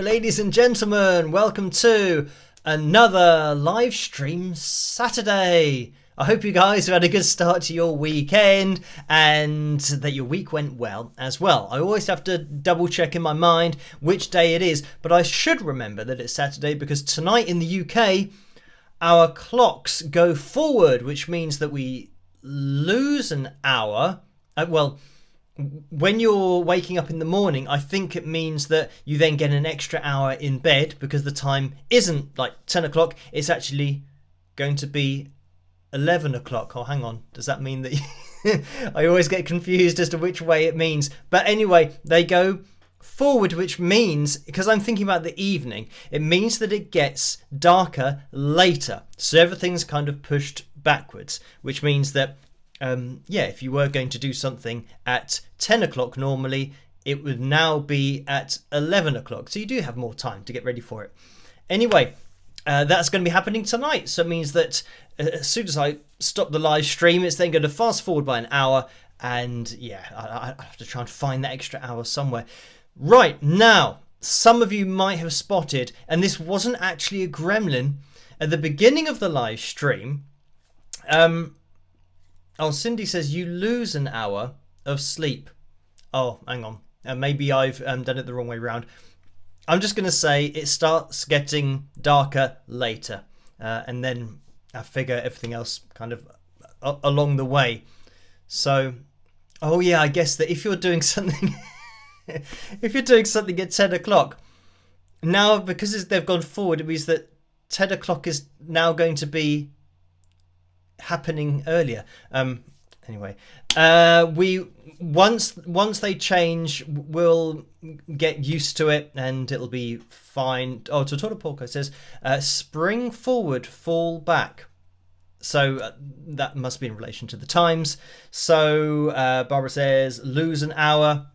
Ladies and gentlemen, welcome to another live stream Saturday. I hope you guys have had a good start to your weekend and that your week went well as well. I always have to double check in my mind which day it is, but I should remember that it's Saturday because tonight in the UK our clocks go forward, which means that we lose an hour. When you're waking up in the morning, I think it means that you then get an extra hour in bed because the time isn't like 10 o'clock. It's actually going to be 11 o'clock. Oh, hang on. Does that mean that I always get confused as to which way it means? But anyway, they go forward, which means, because I'm thinking about the evening, it means that it gets darker later. So everything's kind of pushed backwards, which means that if you were going to do something at 10 o'clock normally, it would now be at 11 o'clock. So you do have more time to get ready for it. Anyway, that's going to be happening tonight. So it means that as soon as I stop the live stream, it's then going to fast forward by an hour. And yeah, I have to try and find that extra hour somewhere. Right, now, some of you might have spotted, and this wasn't actually a gremlin, at the beginning of the live stream, Cindy says you lose an hour of sleep. Oh, hang on. Maybe I've done it the wrong way round. I'm just going to say it starts getting darker later. And then I figure everything else kind of along the way. So, oh yeah, I guess that if you're doing something... if you're doing something at 10 o'clock, now because they've gone forward, it means that 10 o'clock is now going to be happening earlier. Anyway, we once they change, we'll get used to it and it'll be fine. Oh, Totoro Porco says, spring forward, fall back. So that must be in relation to the times. So Barbara says, lose an hour.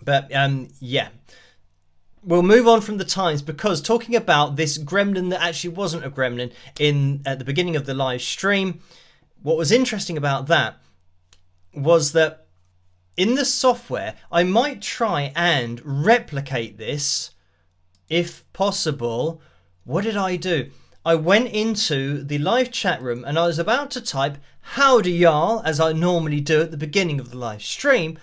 But yeah, we'll move on from the times, because talking about this gremlin that actually wasn't a gremlin at the beginning of the live stream, what was interesting about that was that in the software, I might try and replicate this if possible. What did I do? I went into the live chat room and I was about to type howdy y'all, as I normally do at the beginning of the live stream,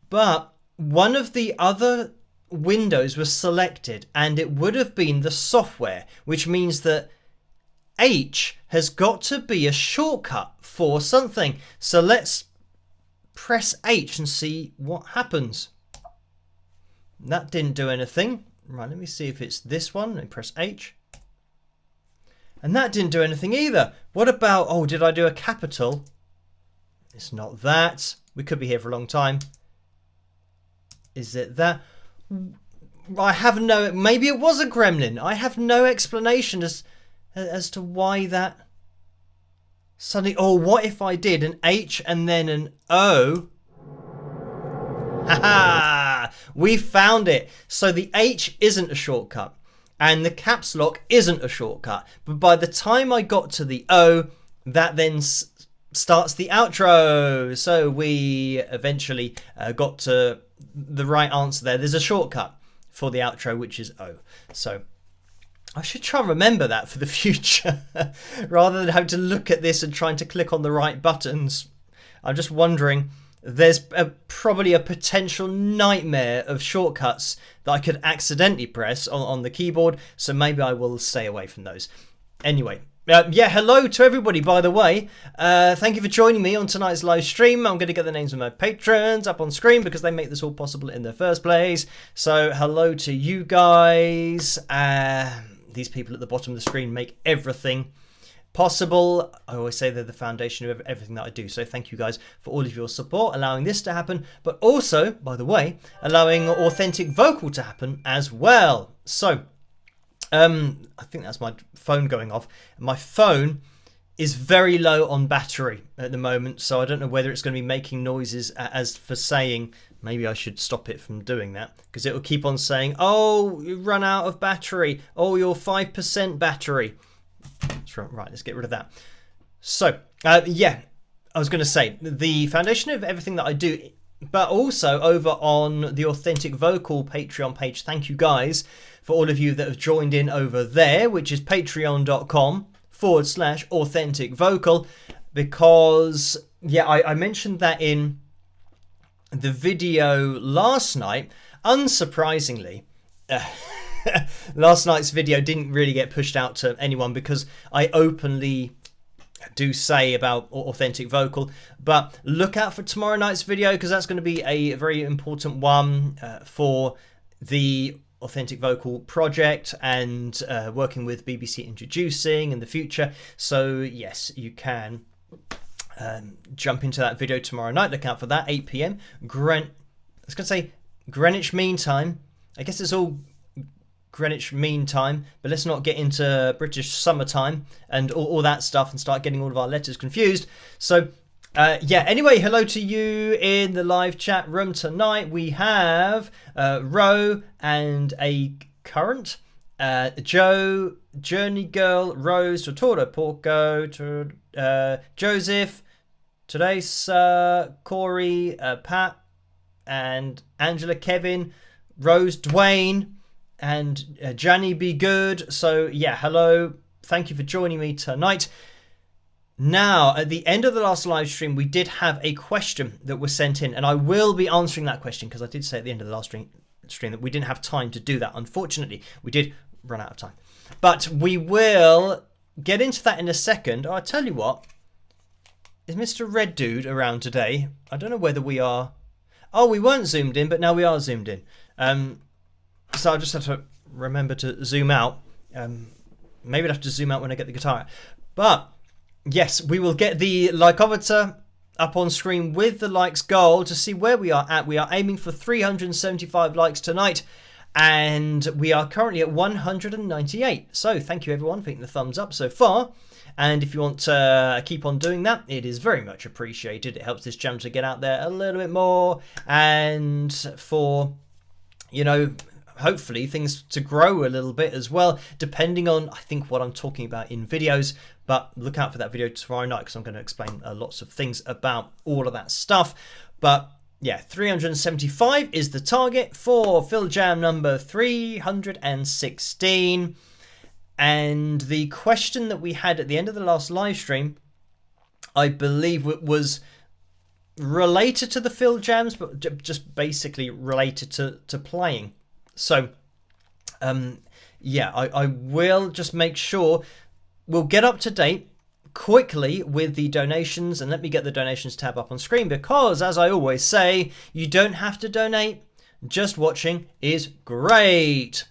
but one of the other windows was selected and it would have been the software, which means that H has got to be a shortcut for something. So let's press H and see what happens. That didn't do anything. Right, let me see if it's this one. Let me press H. And that didn't do anything either. What about, oh, did I do a capital? It's not that. We could be here for a long time. Is it that? I have no... Maybe it was a gremlin. I have no explanation as to why that... Suddenly... Oh, what if I did an H and then an O? Haha! We found it. So the H isn't a shortcut. And the caps lock isn't a shortcut. But by the time I got to the O, that then starts the outro. So we eventually got to the right answer there. There's a shortcut for the outro, which is O. So I should try and remember that for the future rather than having to look at this and trying to click on the right buttons. I'm just wondering, there's probably a potential nightmare of shortcuts that I could accidentally press on the keyboard, so maybe I will stay away from those. Anyway, yeah, hello to everybody, by the way. Thank you for joining me on tonight's live stream. I'm going to get the names of my patrons up on screen because they make this all possible in the first place. So hello to you guys. These people at the bottom of the screen make everything possible. I always say they're the foundation of everything that I do. So thank you guys for all of your support, allowing this to happen, but also, by the way, allowing authentic vocal to happen as well. So I think that's my phone going off. My phone is very low on battery at the moment, so I don't know whether it's going to be making noises as for saying, maybe I should stop it from doing that, because it will keep on saying, oh, you run out of battery. Oh, you're 5% battery. Right, let's get rid of that. So, yeah, I was going to say, the foundation of everything that I do, but also over on the Authentic Vocal Patreon page, thank you guys for all of you that have joined in over there, which is patreon.com/Authentic Vocal, because, yeah, I mentioned that in the video last night. Unsurprisingly, last night's video didn't really get pushed out to anyone because I openly do say about Authentic Vocal, but look out for tomorrow night's video because that's going to be a very important one for the Authentic Vocal project and working with BBC Introducing in the future. So yes, you can jump into that video tomorrow night. Look out for that, 8 p.m. I was going to say Greenwich Mean Time. I guess it's all Greenwich Mean Time, but let's not get into British summertime and all that stuff and start getting all of our letters confused. So yeah, anyway, hello to you in the live chat room tonight. We have Ro and a current, Joe, Journey Girl, Rose, Totoro Porco, Joseph, today's Corey, Pat, and Angela, Kevin, Rose, Dwayne, and Janny Be Good. So yeah, hello, thank you for joining me tonight. Now, at the end of the last live stream, we did have a question that was sent in, and I will be answering that question because I did say at the end of the last stream that we didn't have time to do that. Unfortunately, we did run out of time. But we will get into that in a second. I'll tell you what. Is Mr. Red Dude around today? I don't know whether we are... Oh, we weren't zoomed in, but now we are zoomed in. So I'll just have to remember to zoom out. Maybe I'll have to zoom out when I get the guitar out. But... yes, we will get the likeometer up on screen with the likes goal to see where we are at. We are aiming for 375 likes tonight, and we are currently at 198. So thank you everyone for hitting the thumbs up so far. And if you want to keep on doing that, it is very much appreciated. It helps this channel to get out there a little bit more, and for, you know, hopefully things to grow a little bit as well, depending on, I think, what I'm talking about in videos. But look out for that video tomorrow night because I'm going to explain lots of things about all of that stuff. But yeah, 375 is the target for Phil Jam number 316. And the question that we had at the end of the last live stream, I believe it was related to the Phil Jams, but just basically related to playing. So, yeah, I will just make sure we'll get up to date quickly with the donations, and let me get the donations tab up on screen because, as I always say, you don't have to donate. Just watching is great.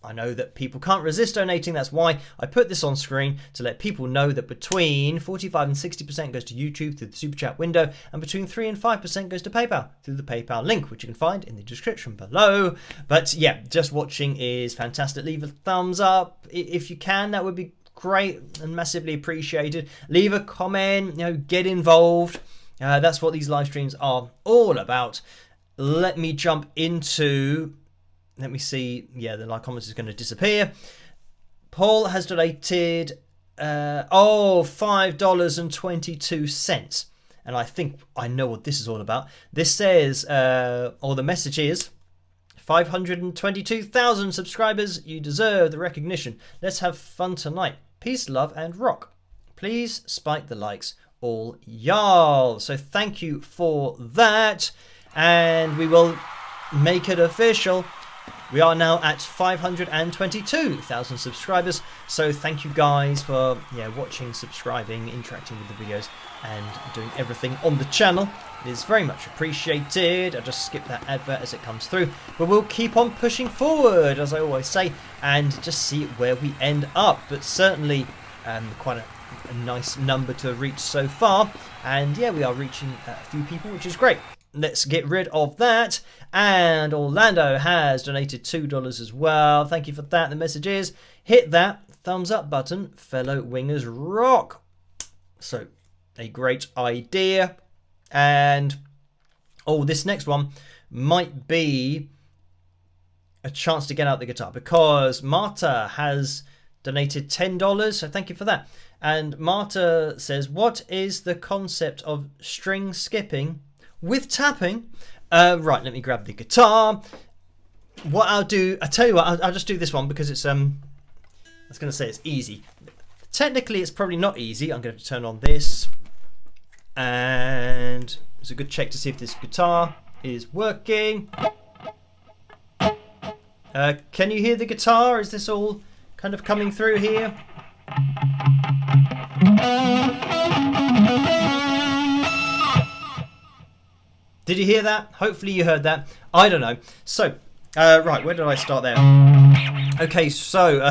I know that people can't resist donating. That's why I put this on screen to let people know that between 45 and 60% goes to YouTube through the Super Chat window, and between 3 and 5% goes to PayPal through the PayPal link, which you can find in the description below. But yeah, just watching is fantastic. Leave a thumbs up if you can. That would be great and massively appreciated. Leave a comment, you know, get involved. That's what these live streams are all about. Let me jump into... let me see. Yeah, the like comment is going to disappear. Paul has donated $5.22. And I think I know what this is all about. This says, or the message is, 522,000 subscribers. You deserve the recognition. Let's have fun tonight. Peace, love, and rock. Please spike the likes, all y'all. So thank you for that. And we will make it official. We are now at 522,000 subscribers. So thank you guys for watching, subscribing, interacting with the videos, and doing everything on the channel. It is very much appreciated. I'll just skip that advert as it comes through. But we'll keep on pushing forward, as I always say, and just see where we end up. But certainly quite a nice number to reach so far. And yeah, we are reaching a few people, which is great. Let's get rid of that. And Orlando has donated $2 as well. Thank you for that. The message is, hit that thumbs up button. Fellow wingers rock. So, a great idea. And, oh, this next one might be a chance to get out the guitar, because Marta has donated $10. So thank you for that. And Marta says, what is the concept of string skipping with tapping? Right, let me grab the guitar. What I'll do, I tell you what, I'll just do this one because it's I was going to say it's easy. Technically, it's probably not easy. I'm going to turn on this, and it's a good check to see if this guitar is working. Can you hear the guitar? Is this all kind of coming through here? Did you hear that? Hopefully you heard that. I don't know. So, right, where did I start there? Okay, so,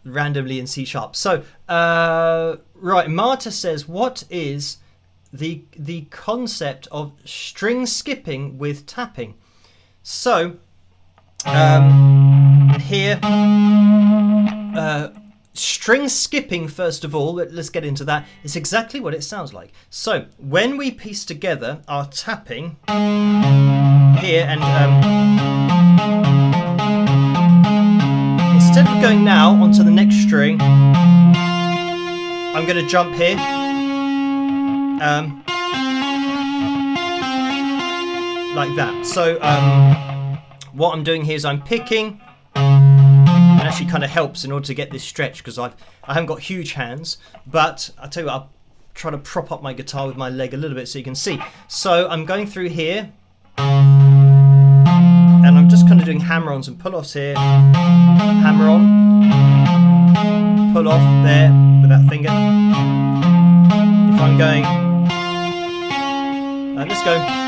randomly in C#. So, right, Marta says, what is the concept of string skipping with tapping? So, here, string skipping, first of all, let's get into that. It's exactly what it sounds like. So, when we piece together our tapping here, and instead of going now onto the next string, I'm going to jump here. Like that. So, what I'm doing here is I'm picking, and as actually kind of helps in order to get this stretch, because I haven't got huge hands. But I'll tell you what, I'll try to prop up my guitar with my leg a little bit so you can see. So I'm going through here, and I'm just kind of doing hammer-ons and pull-offs here. Hammer on, pull off there with that finger. If I'm going, let's go.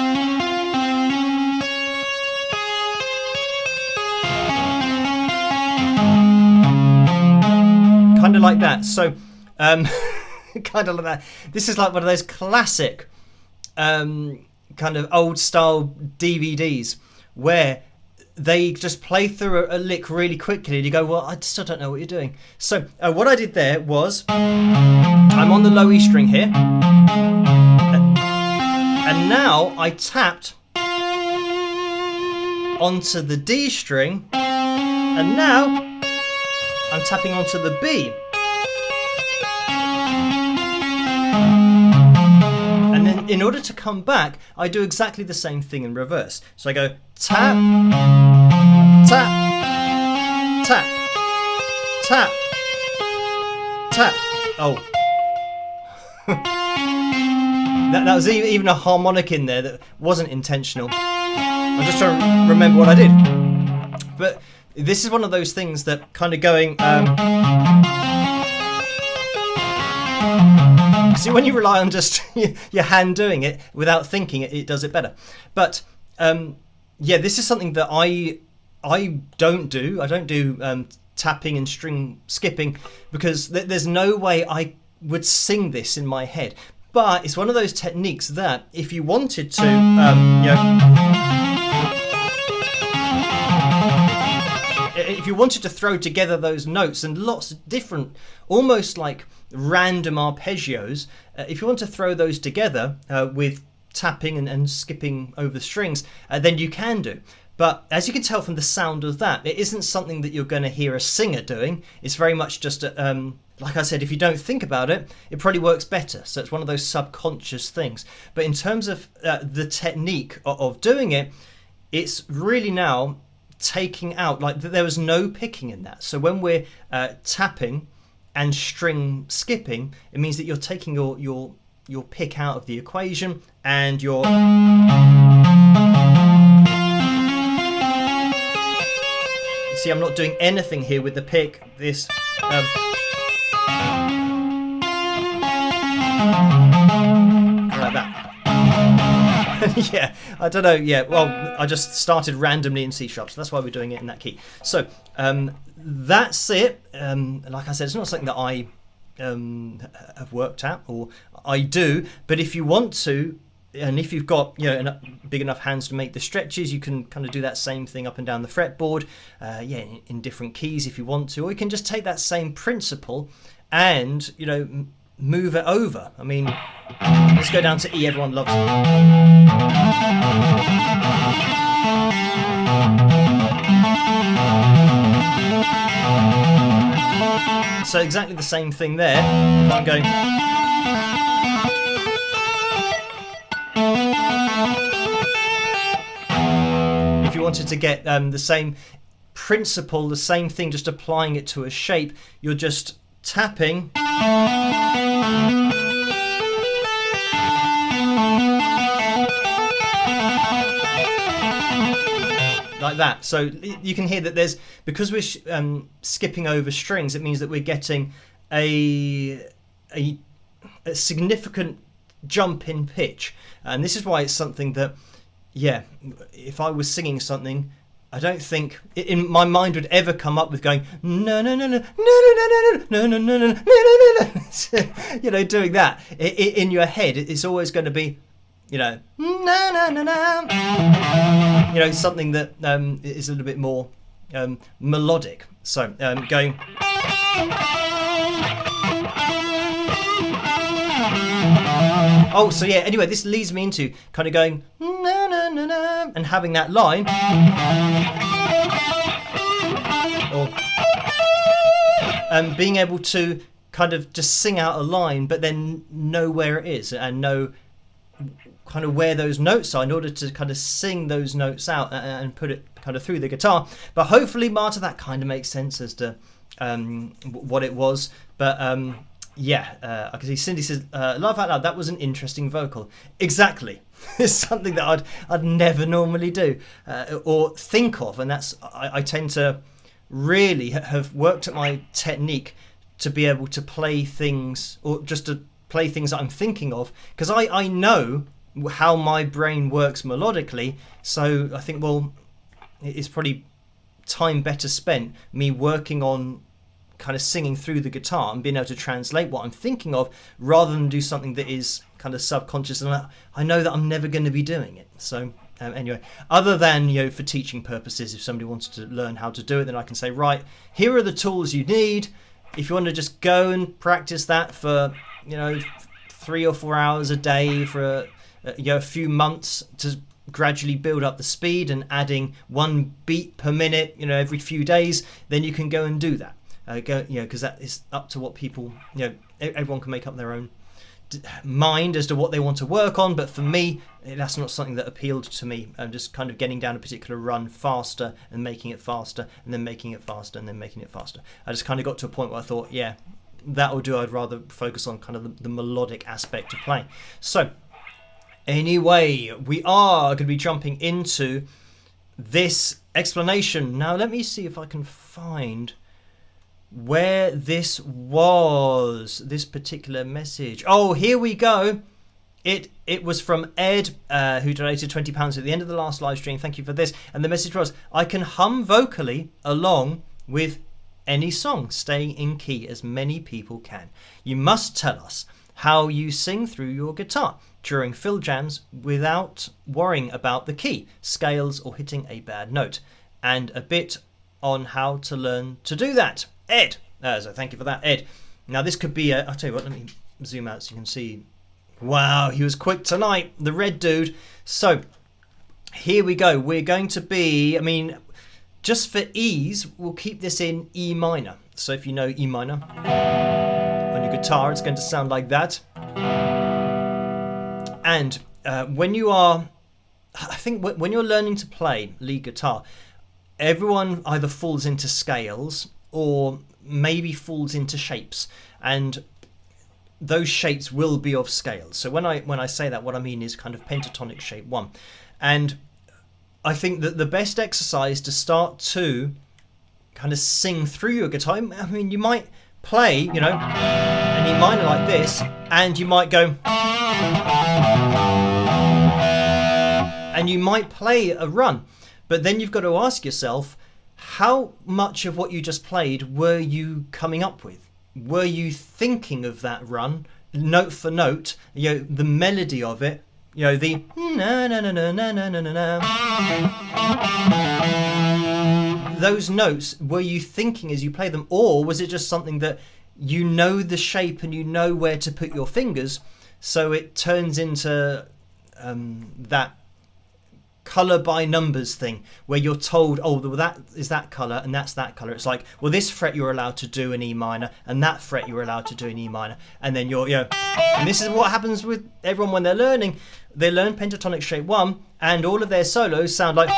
Kind of like that. So, kind of like that. This is like one of those classic, kind of old style DVDs where they just play through a lick really quickly and you go, well, I still don't know what you're doing. So what I did there was, I'm on the low E string here, and now I tapped onto the D string, and now I'm tapping onto the B. And then in order to come back, I do exactly the same thing in reverse. So I go tap, tap, tap, tap, tap. Oh. that was even a harmonic in there that wasn't intentional. I'm just trying to remember what I did. But this is one of those things that kind of going... see, when you rely on just your hand doing it without thinking, it does it better. But yeah, this is something that I don't do. I don't do tapping and string skipping, because there's no way I would sing this in my head. But it's one of those techniques that if you wanted to, if you wanted to throw together those notes and lots of different, almost like random arpeggios, if you want to throw those together with tapping and skipping over strings, then you can do. But as you can tell from the sound of that, it isn't something that you're going to hear a singer doing. It's very much just, like I said, if you don't think about it, it probably works better. So it's one of those subconscious things. But in terms of the technique of doing it, it's really now taking out, like there was no picking in that. So when we're tapping and string skipping, it means that you're taking your pick out of the equation, and you're... See, I'm not doing anything here with the pick. This... like that. Yeah, I don't know. Yeah, well, I just started randomly in C sharp, so that's why we're doing it in that key. So that's it. Like I said, it's not something that I have worked at, or I do. But if you want to, and if you've got big enough hands to make the stretches, you can kind of do that same thing up and down the fretboard. Yeah, in different keys if you want to, or you can just take that same principle and move it over. I mean, let's go down to E. Everyone loves it. So exactly the same thing there. If I'm going... If you wanted to get the same principle, the same thing, just applying it to a shape, you're just tapping. Like that. So you can hear that there's, because we're skipping over strings, it means that we're getting a significant jump in pitch. And this is why it's something that, yeah, if I was singing something, I don't think in my mind would ever come up with going no no no no no no no no no no no no, doing that in your head. It's always going to be no no no no, something that is a little bit more melodic. So going. Oh, so yeah, anyway, this leads me into kind of going na na na na and having that line, or being able to kind of just sing out a line, but then know where it is and know kind of where those notes are in order to kind of sing those notes out and put it kind of through the guitar. But hopefully, Marta, that kind of makes sense as to what it was. But I can see Cindy says, laugh out loud, that was an interesting vocal. Exactly. It's something that I'd never normally do or think of. And that's, I tend to really have worked at my technique to be able to play things, or just to play things that I'm thinking of, because I know how my brain works melodically. So I think, well, it's probably time better spent me working on kind of singing through the guitar and being able to translate what I'm thinking of, rather than do something that is kind of subconscious and I know that I'm never going to be doing it. So anyway, other than, you know, for teaching purposes, if somebody wants to learn how to do it, then I can say, right, here are the tools you need. If you want to just go and practice that for, you know, 3 or 4 hours a day for a few months to gradually build up the speed and adding 1 beat per minute, you know, every few days, then you can go and do that. Because that is up to what people, you know, everyone can make up their own mind as to what they want to work on. But for me, that's not something that appealed to me. I'm just kind of getting down a particular run faster and making it faster and then making it faster and then making it faster. I just kind of got to a point where I thought, yeah, that'll do. I'd rather focus on kind of the melodic aspect of playing. So anyway, we are going to be jumping into this explanation. Now, let me see if I can find where this was, this particular message. Oh, here we go. It was from Ed, who donated £20 at the end of the last live stream. Thank you for this. And the message was, I can hum vocally along with any song, staying in key as many people can. You must tell us how you sing through your guitar during fill jams without worrying about the key, scales, or hitting a bad note, and a bit on how to learn to do that. Ed. So thank you for that, Ed. Now this could be I'll tell you what, let me zoom out so you can see. Wow, he was quick tonight, the red dude. So here we go. We're going to be, just for ease, we'll keep this in E minor. So if you know E minor on your guitar, it's going to sound like that. And when you're learning to play lead guitar, everyone either falls into scales or maybe falls into shapes, and those shapes will be of scales. So when I say that, what I mean is kind of pentatonic shape 1. And I think that the best exercise to start to kind of sing through your guitar, you might play, you know, an E minor like this, and you might go, and you might play a run, but then you've got to ask yourself, how much of what you just played were you coming up with? Were you thinking of that run, note for note, you know, the melody of it, you know, the na na na na na na na na. Those notes, were you thinking as you play them, or was it just something that you know the shape and you know where to put your fingers, so it turns into that colour by numbers thing where you're told, oh, well, that is that colour and that's that colour. It's like, well, this fret you're allowed to do an E minor and that fret you're allowed to do an E minor, and then you're, you know, and this is what happens with everyone when they're learning. They learn pentatonic shape 1 and all of their solos sound like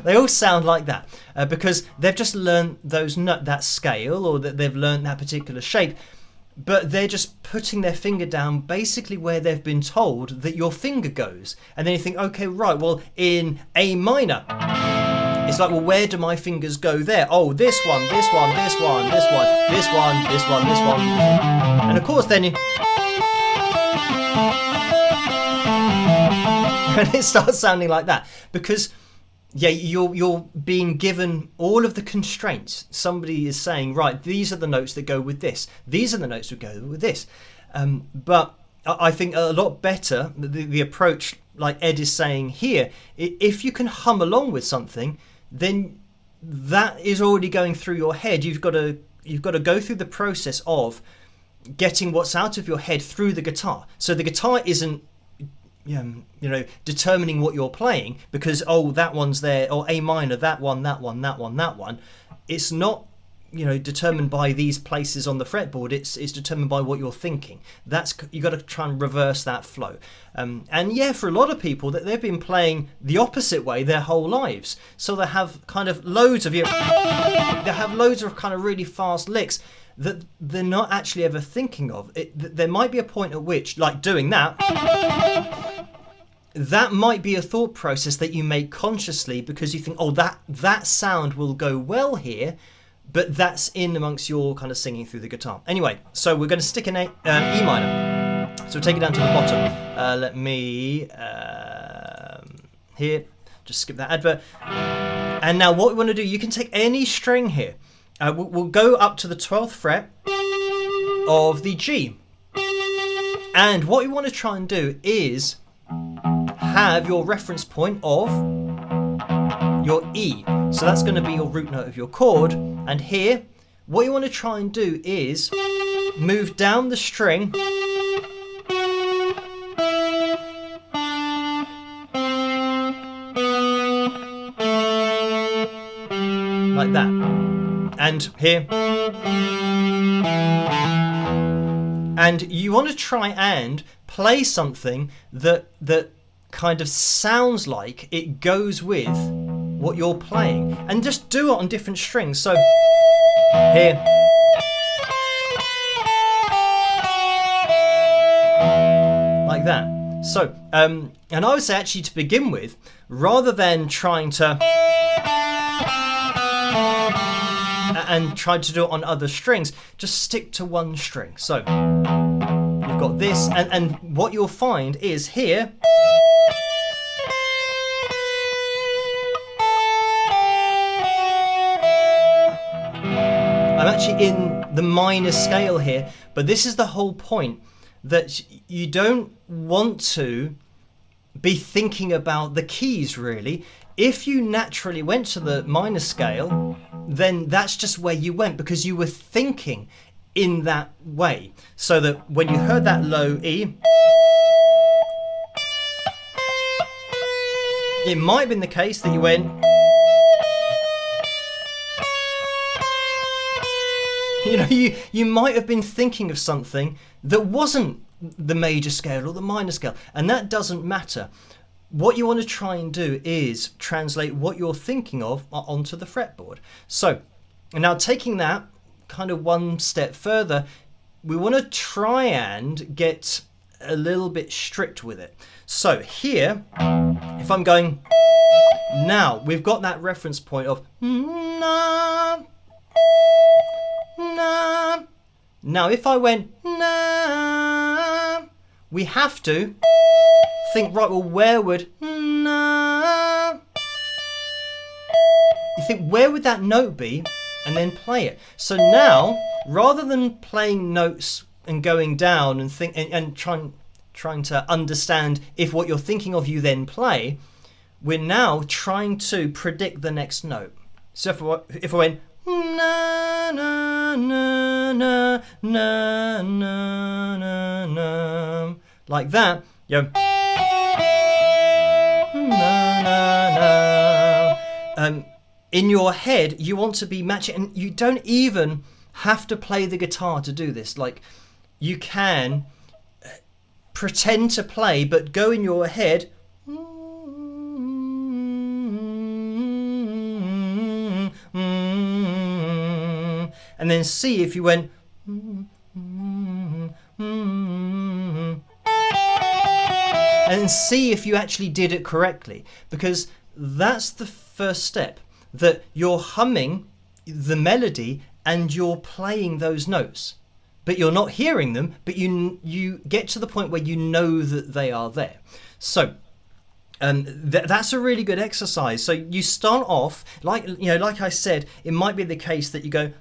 they all sound like that because they've just learned that scale, or that they've learned that particular shape. But they're just putting their finger down basically where they've been told that your finger goes. And then you think, okay, right, well, in A minor, it's like, well, where do my fingers go there? Oh, this one, this one, this one, this one, this one, this one, this one. And of course, then and it starts sounding like that because, yeah, you're being given all of the constraints. Somebody is saying, right, these are the notes that go with this. These are the notes that go with this. But I think a lot better, the approach, like Ed is saying here, if you can hum along with something, then that is already going through your head. You've got to go through the process of getting what's out of your head through the guitar. So the guitar isn't, determining what you're playing because, oh, that one's there, or A minor, that one, that one, that one, that one. It's not determined by these places on the fretboard. It's determined by what you're thinking. You got to try and reverse that flow. And yeah, for a lot of people, that they've been playing the opposite way their whole lives. So they have kind of loads of kind of really fast licks that they're not actually ever thinking of. There might be a point at which, like doing that might be a thought process that you make consciously because you think, oh, that sound will go well here, but that's in amongst your kind of singing through the guitar. Anyway, so we're going to stick in E minor. So we'll take it down to the bottom. Let me, here, just skip that advert. And now what we want to do, you can take any string here. We'll go up to the 12th fret of the G. And what you want to try and do is have your reference point of your E. So that's going to be your root note of your chord. And here, what you want to try and do is move down the string like that. And here. And you want to try and play something that kind of sounds like it goes with what you're playing, and just do it on different strings. So here, like that. So and I would say, actually, to begin with, rather than trying to and try to do it on other strings, just stick to one string. So you've got this, and what you'll find is here, I'm actually in the minor scale here, but this is the whole point, that you don't want to be thinking about the keys, really. If you naturally went to the minor scale, then that's just where you went, because you were thinking in that way. So that when you heard that low E, it might have been the case that you went, you might have been thinking of something that wasn't the major scale or the minor scale, and that doesn't matter. What you want to try and do is translate what you're thinking of onto the fretboard. So, and now taking that kind of one step further, we want to try and get a little bit strict with it. So here, if I'm going, now we've got that reference point of na, na. Now if I went na, we have to think, right, well, where would na, you think, where would that note be, and then play it. So now, rather than playing notes and going down and think and trying to understand if what you're thinking of you then play, we're now trying to predict the next note. So if I went na na na na na na na na, like that, you know, na na na. In your head, you want to be matching, and you don't even have to play the guitar to do this. Like, you can pretend to play, but go in your head and then see if you went and see if you actually did it correctly, because that's the first step, that you're humming the melody and you're playing those notes, but you're not hearing them, but you get to the point where you know that they are there. So that's a really good exercise. So you start off, like I said, it might be the case that you go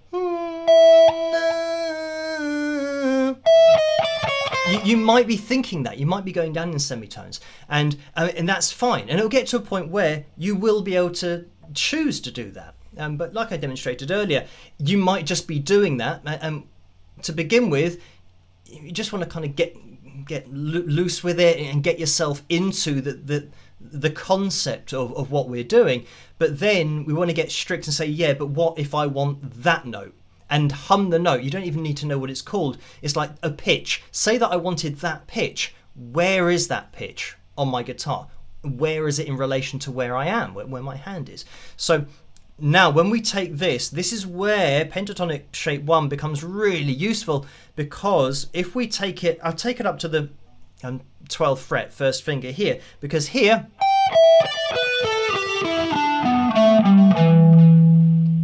you might be thinking that, you might be going down in semitones, and that's fine, and it'll get to a point where you will be able to choose to do that. But like I demonstrated earlier, you might just be doing that, and to begin with, you just want to kind of get loose with it and get yourself into the concept of what we're doing. But then we want to get strict and say, yeah, but what if I want that note? and hum the note. You don't even need to know what it's called. It's like a pitch. Say that I wanted that pitch. Where is that pitch on my guitar? Where is it in relation to where I am, where my hand is? So now when we take this is where pentatonic shape 1 becomes really useful, because if we take it, I'll take it up to the 12th fret, first finger here, because here,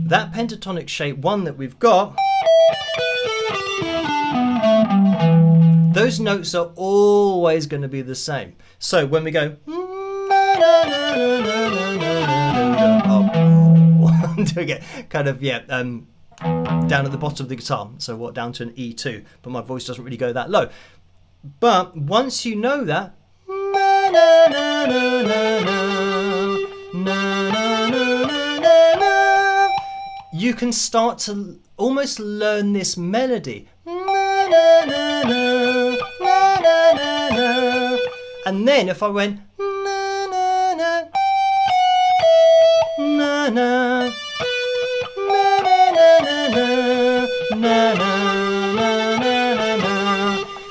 that pentatonic shape 1 that we've got, those notes are always going to be the same. So when we go, doing it kind of, down at the bottom of the guitar, so what, down to an E2, but my voice doesn't really go that low. But once you know that, you can start to almost learn this melody. And then if I went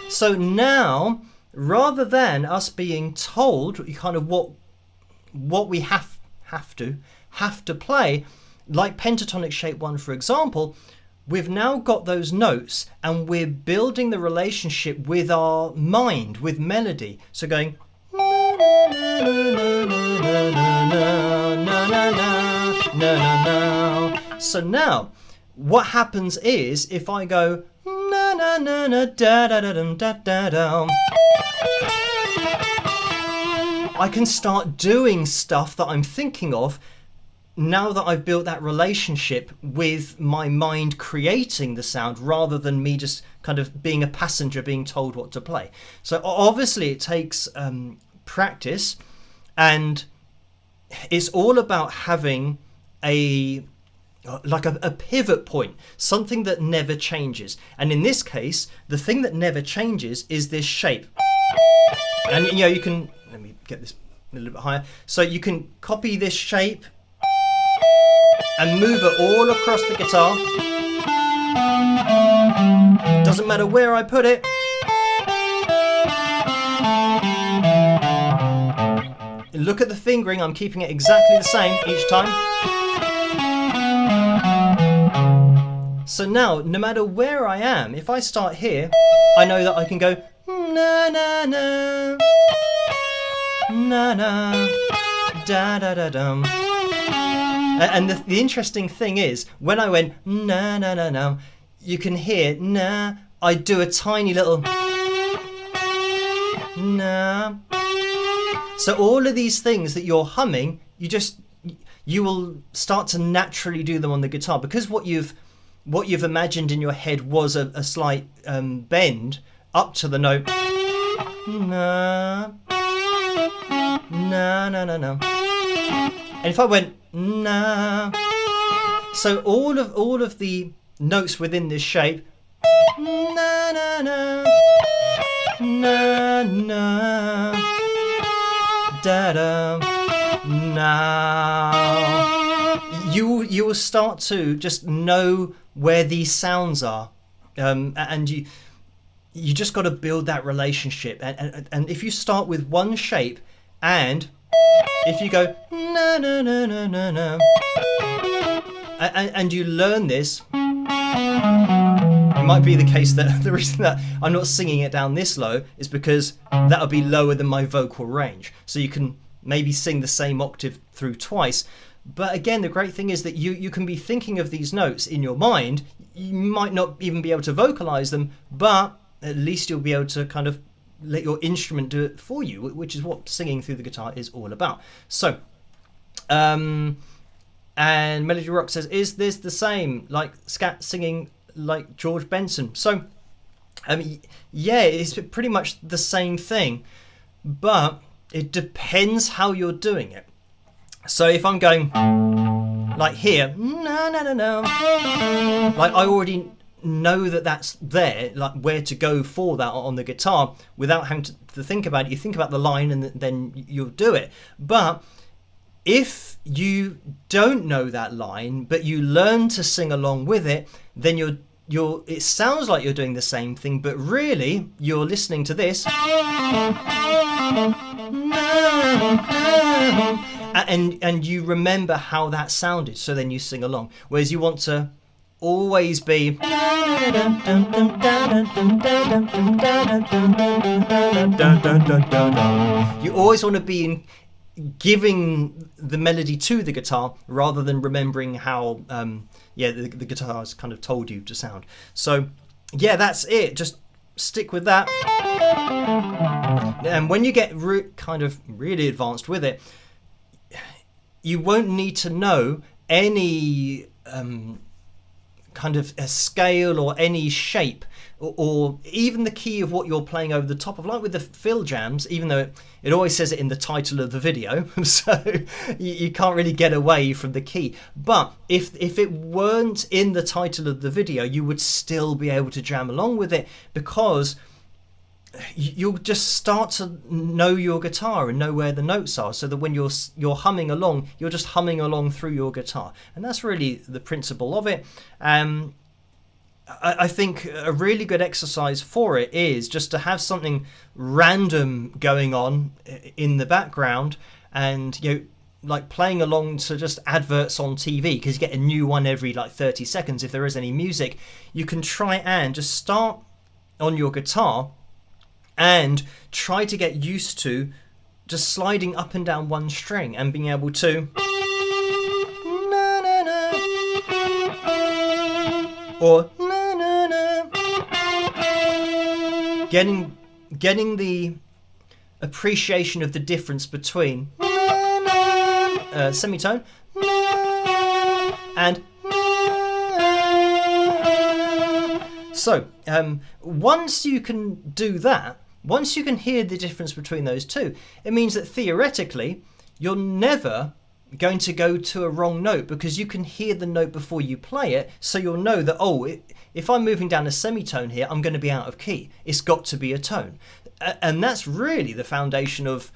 so now, rather than us being told kind of what we have to play, like pentatonic shape 1 for example, we've now got those notes and we're building the relationship with our mind, with melody. So going, so now what happens is if I go I can start doing stuff that I'm thinking of now that I've built that relationship with my mind creating the sound, rather than me just kind of being a passenger being told what to play. So obviously it takes practice, and it's all about having a pivot point, something that never changes. And in this case, the thing that never changes is this shape. And you can, let me get this a little bit higher. So you can copy this shape and move it all across the guitar. Doesn't matter where I put it. Look at the fingering, I'm keeping it exactly the same each time. So now, no matter where I am, if I start here, I know that I can go na na na na na da da da dum. And the interesting thing is, when I went na na na na, you can hear na. I do a tiny little na. So all of these things that you're humming, you will start to naturally do them on the guitar, because what you've imagined in your head was a slight bend up to the note na na na na na. And if I went na, so all of the notes within this shape, na na na na na da da. Now you will start to just know where these sounds are, and you just got to build that relationship. And if you start with one shape, and if you go na na na na na na, and you learn this, it might be the case that the reason that I'm not singing it down this low is because that would be lower than my vocal range. So you can maybe sing the same octave through twice. But again, the great thing is that you can be thinking of these notes in your mind. You might not even be able to vocalize them, but at least you'll be able to kind of let your instrument do it for you, which is what singing through the guitar is all about. So, and Melody Rock says, is this the same like scat singing like George Benson? So, yeah, it's pretty much the same thing, but it depends how you're doing it. So if I'm going like here, no, no, no, no, like I already know that that's there, like where to go for that on the guitar without having to think about it. You think about the line and then you'll do it. But if you don't know that line, but you learn to sing along with it, then it sounds like you're doing the same thing, but really you're listening to this, and you remember how that sounded, so then you sing along. Whereas you want to always be, you always want to be giving the melody to the guitar rather than remembering how the guitar's kind of told you to sound. So yeah, that's it. Just stick with that, and when you get kind of really advanced with it, you won't need to know any kind of a scale or any shape or even the key of what you're playing over the top of, like with the fill jams, even though it always says it in the title of the video, so you can't really get away from the key. But if it weren't in the title of the video, you would still be able to jam along with it, because you'll just start to know your guitar and know where the notes are, so that when you're humming along, you're just humming along through your guitar. And that's really the principle of it. I think a really good exercise for it is just to have something random going on in the background, and like playing along to just adverts on TV, because you get a new one every like 30 seconds if there is any music. You can try and just start on your guitar and try to get used to just sliding up and down one string and being able to or getting the appreciation of the difference between semitone and so once you can do that, once you can hear the difference between those two, it means that theoretically you're never going to go to a wrong note, because you can hear the note before you play it, so you'll know that, if I'm moving down a semitone here, I'm going to be out of key. It's got to be a tone. And that's really the foundation of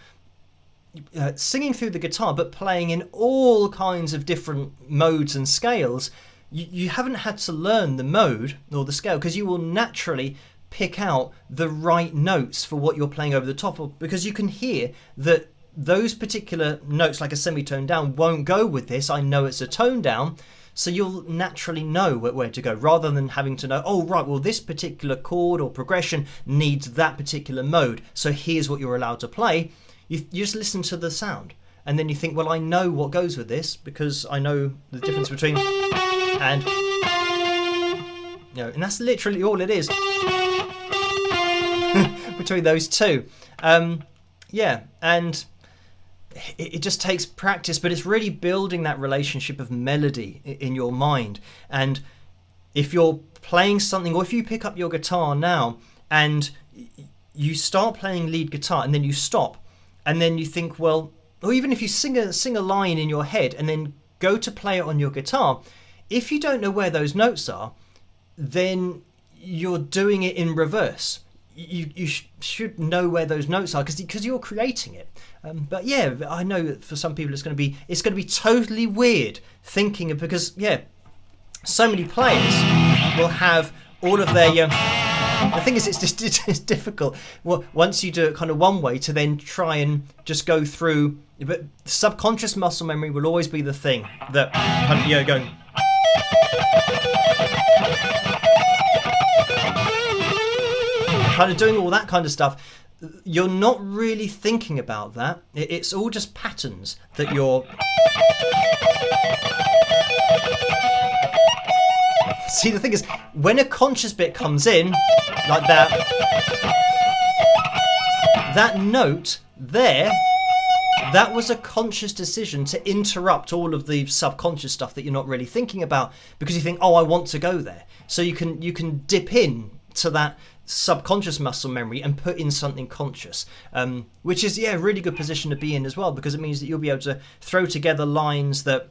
singing through the guitar, but playing in all kinds of different modes and scales. You haven't had to learn the mode or the scale, because you will naturally pick out the right notes for what you're playing over the top of, because you can hear that those particular notes, like a semitone down, won't go with this. I know it's a tone down, so you'll naturally know where to go, rather than having to know, this particular chord or progression needs that particular mode, so here's what you're allowed to play. You just listen to the sound, and then you think, well, I know what goes with this because I know the difference between and and that's literally all it is between those two. And it just takes practice, but it's really building that relationship of melody in your mind. And if you're playing something, or if you pick up your guitar now and you start playing lead guitar and then you stop, and then you think, well, or even if you sing a line in your head and then go to play it on your guitar, if you don't know where those notes are, then you're doing it in reverse. You should know where those notes are, because you're creating it. But yeah, I know that for some people it's going to be totally weird thinking of, because so many players will have all of their. The thing is, it's difficult. Well, once you do it kind of one way, to then try and just go through. But subconscious muscle memory will always be the thing that kind of, going. Kind of doing all that kind of stuff. You're not really thinking about that. It's all just patterns that you're. See, the thing is, when a conscious bit comes in, like that note there, that was a conscious decision to interrupt all of the subconscious stuff that you're not really thinking about, because you think, I want to go there. So you can dip in to that subconscious muscle memory and put in something conscious, which is a really good position to be in as well, because it means that you'll be able to throw together lines that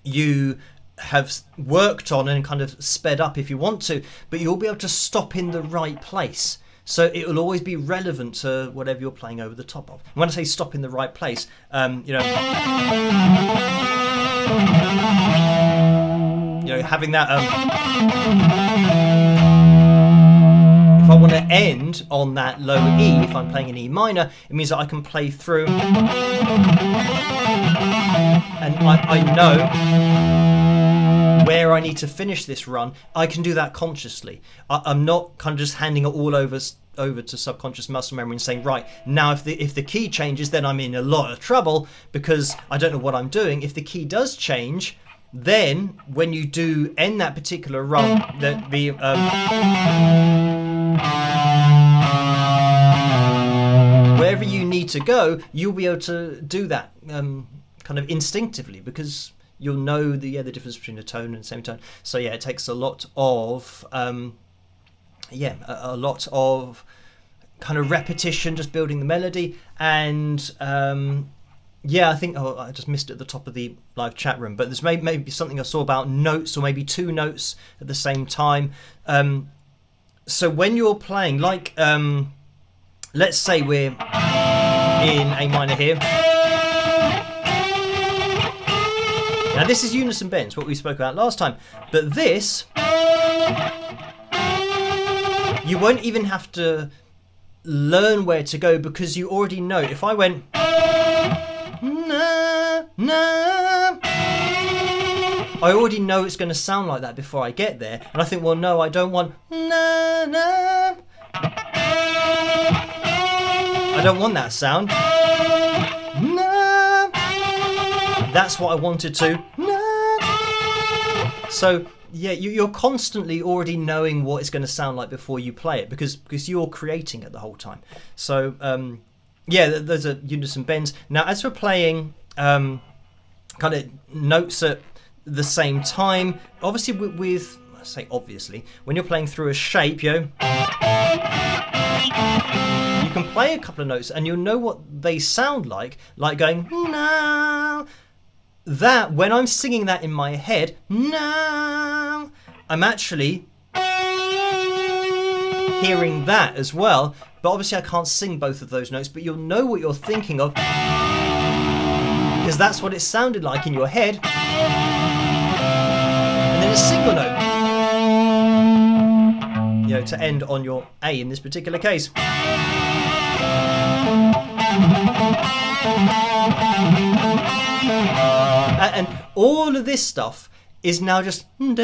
you have worked on and kind of sped up if you want to, but you'll be able to stop in the right place. so it will always be relevant to whatever you're playing over the top of. And when I say stop in the right place, having that. If I want to end on that low E, if I'm playing an E minor, it means that I can play through, and I know where I need to finish this run. I can do that consciously. I'm not kind of just handing it all over to subconscious muscle memory and saying, right, now if the key changes, then I'm in a lot of trouble because I don't know what I'm doing. If the key does change, then when you do end that particular run, wherever you need to go, you'll be able to do that kind of instinctively, because you'll know the difference between a tone and semitone. So yeah, it takes a lot of a lot of kind of repetition, just building the melody. And I think I just missed it at the top of the live chat room, but there's maybe something I saw about notes, or maybe two notes at the same time. So when you're playing, like let's say we're in A minor here. Now this is unison bends, what we spoke about last time, but this, you won't even have to learn where to go, because you already know. If I went na, na, I already know it's going to sound like that before I get there, and I think, well, no, I don't want na, na. I don't want that sound. Na. That's what I wanted to. Na. So yeah, you're constantly already knowing what it's going to sound like before you play it, because you're creating it the whole time. So those are unison bends. Now, as we're playing kind of notes at the same time, obviously with I say obviously, when you're playing through a shape, you can play a couple of notes and you'll know what they sound like going no. That when I'm singing that in my head, no, I'm actually hearing that as well. But obviously I can't sing both of those notes, but you'll know what you're thinking of, because that's what it sounded like in your head. And then a single note, to end on your A in this particular case. And all of this stuff is now just you're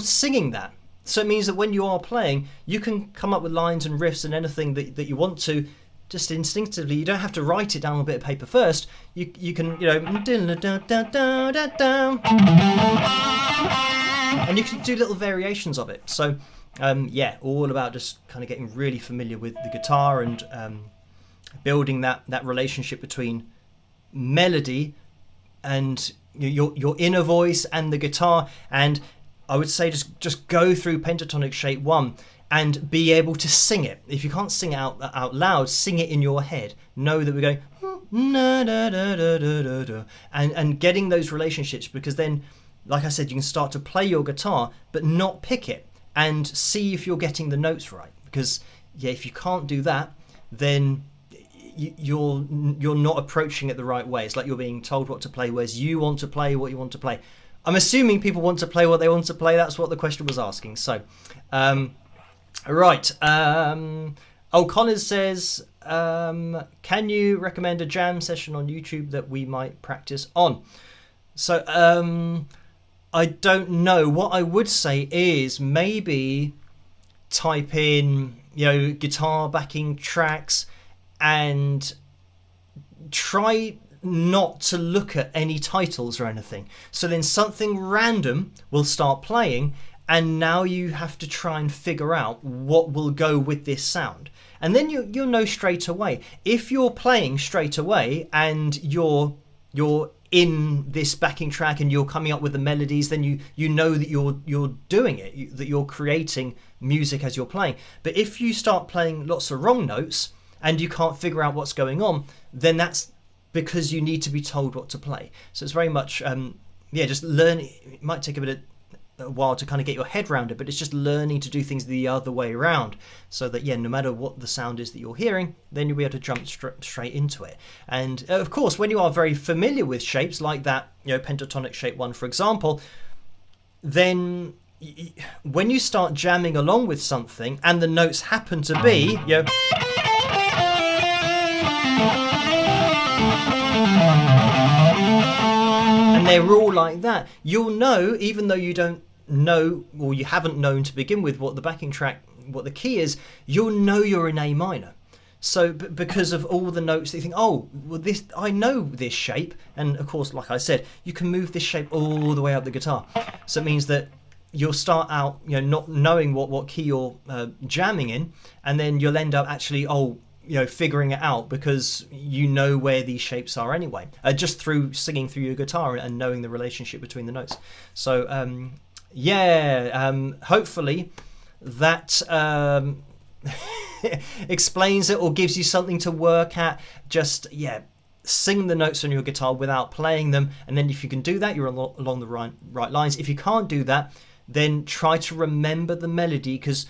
singing that. So it means that when you are playing, you can come up with lines and riffs and anything that you want to, just instinctively. You don't have to write it down on a bit of paper first. You can, and you can do little variations of it. So all about just kind of getting really familiar with the guitar and building that relationship between melody and your inner voice and the guitar. And I would say just go through pentatonic shape 1 and be able to sing it. If you can't sing it out loud, sing it in your head. Know that we're going and getting those relationships, because then, like I said, you can start to play your guitar but not pick it, and see if you're getting the notes right. Because if you can't do that, then you're not approaching it the right way. It's like you're being told what to play, whereas you want to play what you want to play. I'm assuming people want to play what they want to play. That's what the question was asking. So right. Connors says, can you recommend a jam session on YouTube that we might practice on? So I don't know. What I would say is maybe type in, guitar backing tracks, and try not to look at any titles or anything. So then something random will start playing, and now you have to try and figure out what will go with this sound. And then you'll know straight away. If you're playing straight away and you're in this backing track and you're coming up with the melodies, then you know that you're doing it, that you're creating music as you're playing. But if you start playing lots of wrong notes and you can't figure out what's going on, then that's because you need to be told what to play. So it's very much just learn. It might take a bit of a while to kind of get your head around it, but it's just learning to do things the other way around, so that no matter what the sound is that you're hearing, then you'll be able to jump straight into it. And of course, when you are very familiar with shapes like that, pentatonic shape 1 for example, then when you start jamming along with something and the notes happen to be and they're all like that, you'll know, even though you don't know, or you haven't known to begin with, what the backing track, what the key is, you'll know you're in A minor. So because of all the notes that you think, oh, well, this, I know this shape. And of course, like I said, you can move this shape all the way up the guitar. So it means that you'll start out, not knowing what key you're jamming in, and then you'll end up actually, figuring it out, because you know where these shapes are anyway, just through singing through your guitar and knowing the relationship between the notes. So hopefully that explains it, or gives you something to work at. Just sing the notes on your guitar without playing them, and then if you can do that, you're along the right lines. If you can't do that, then try to remember the melody, because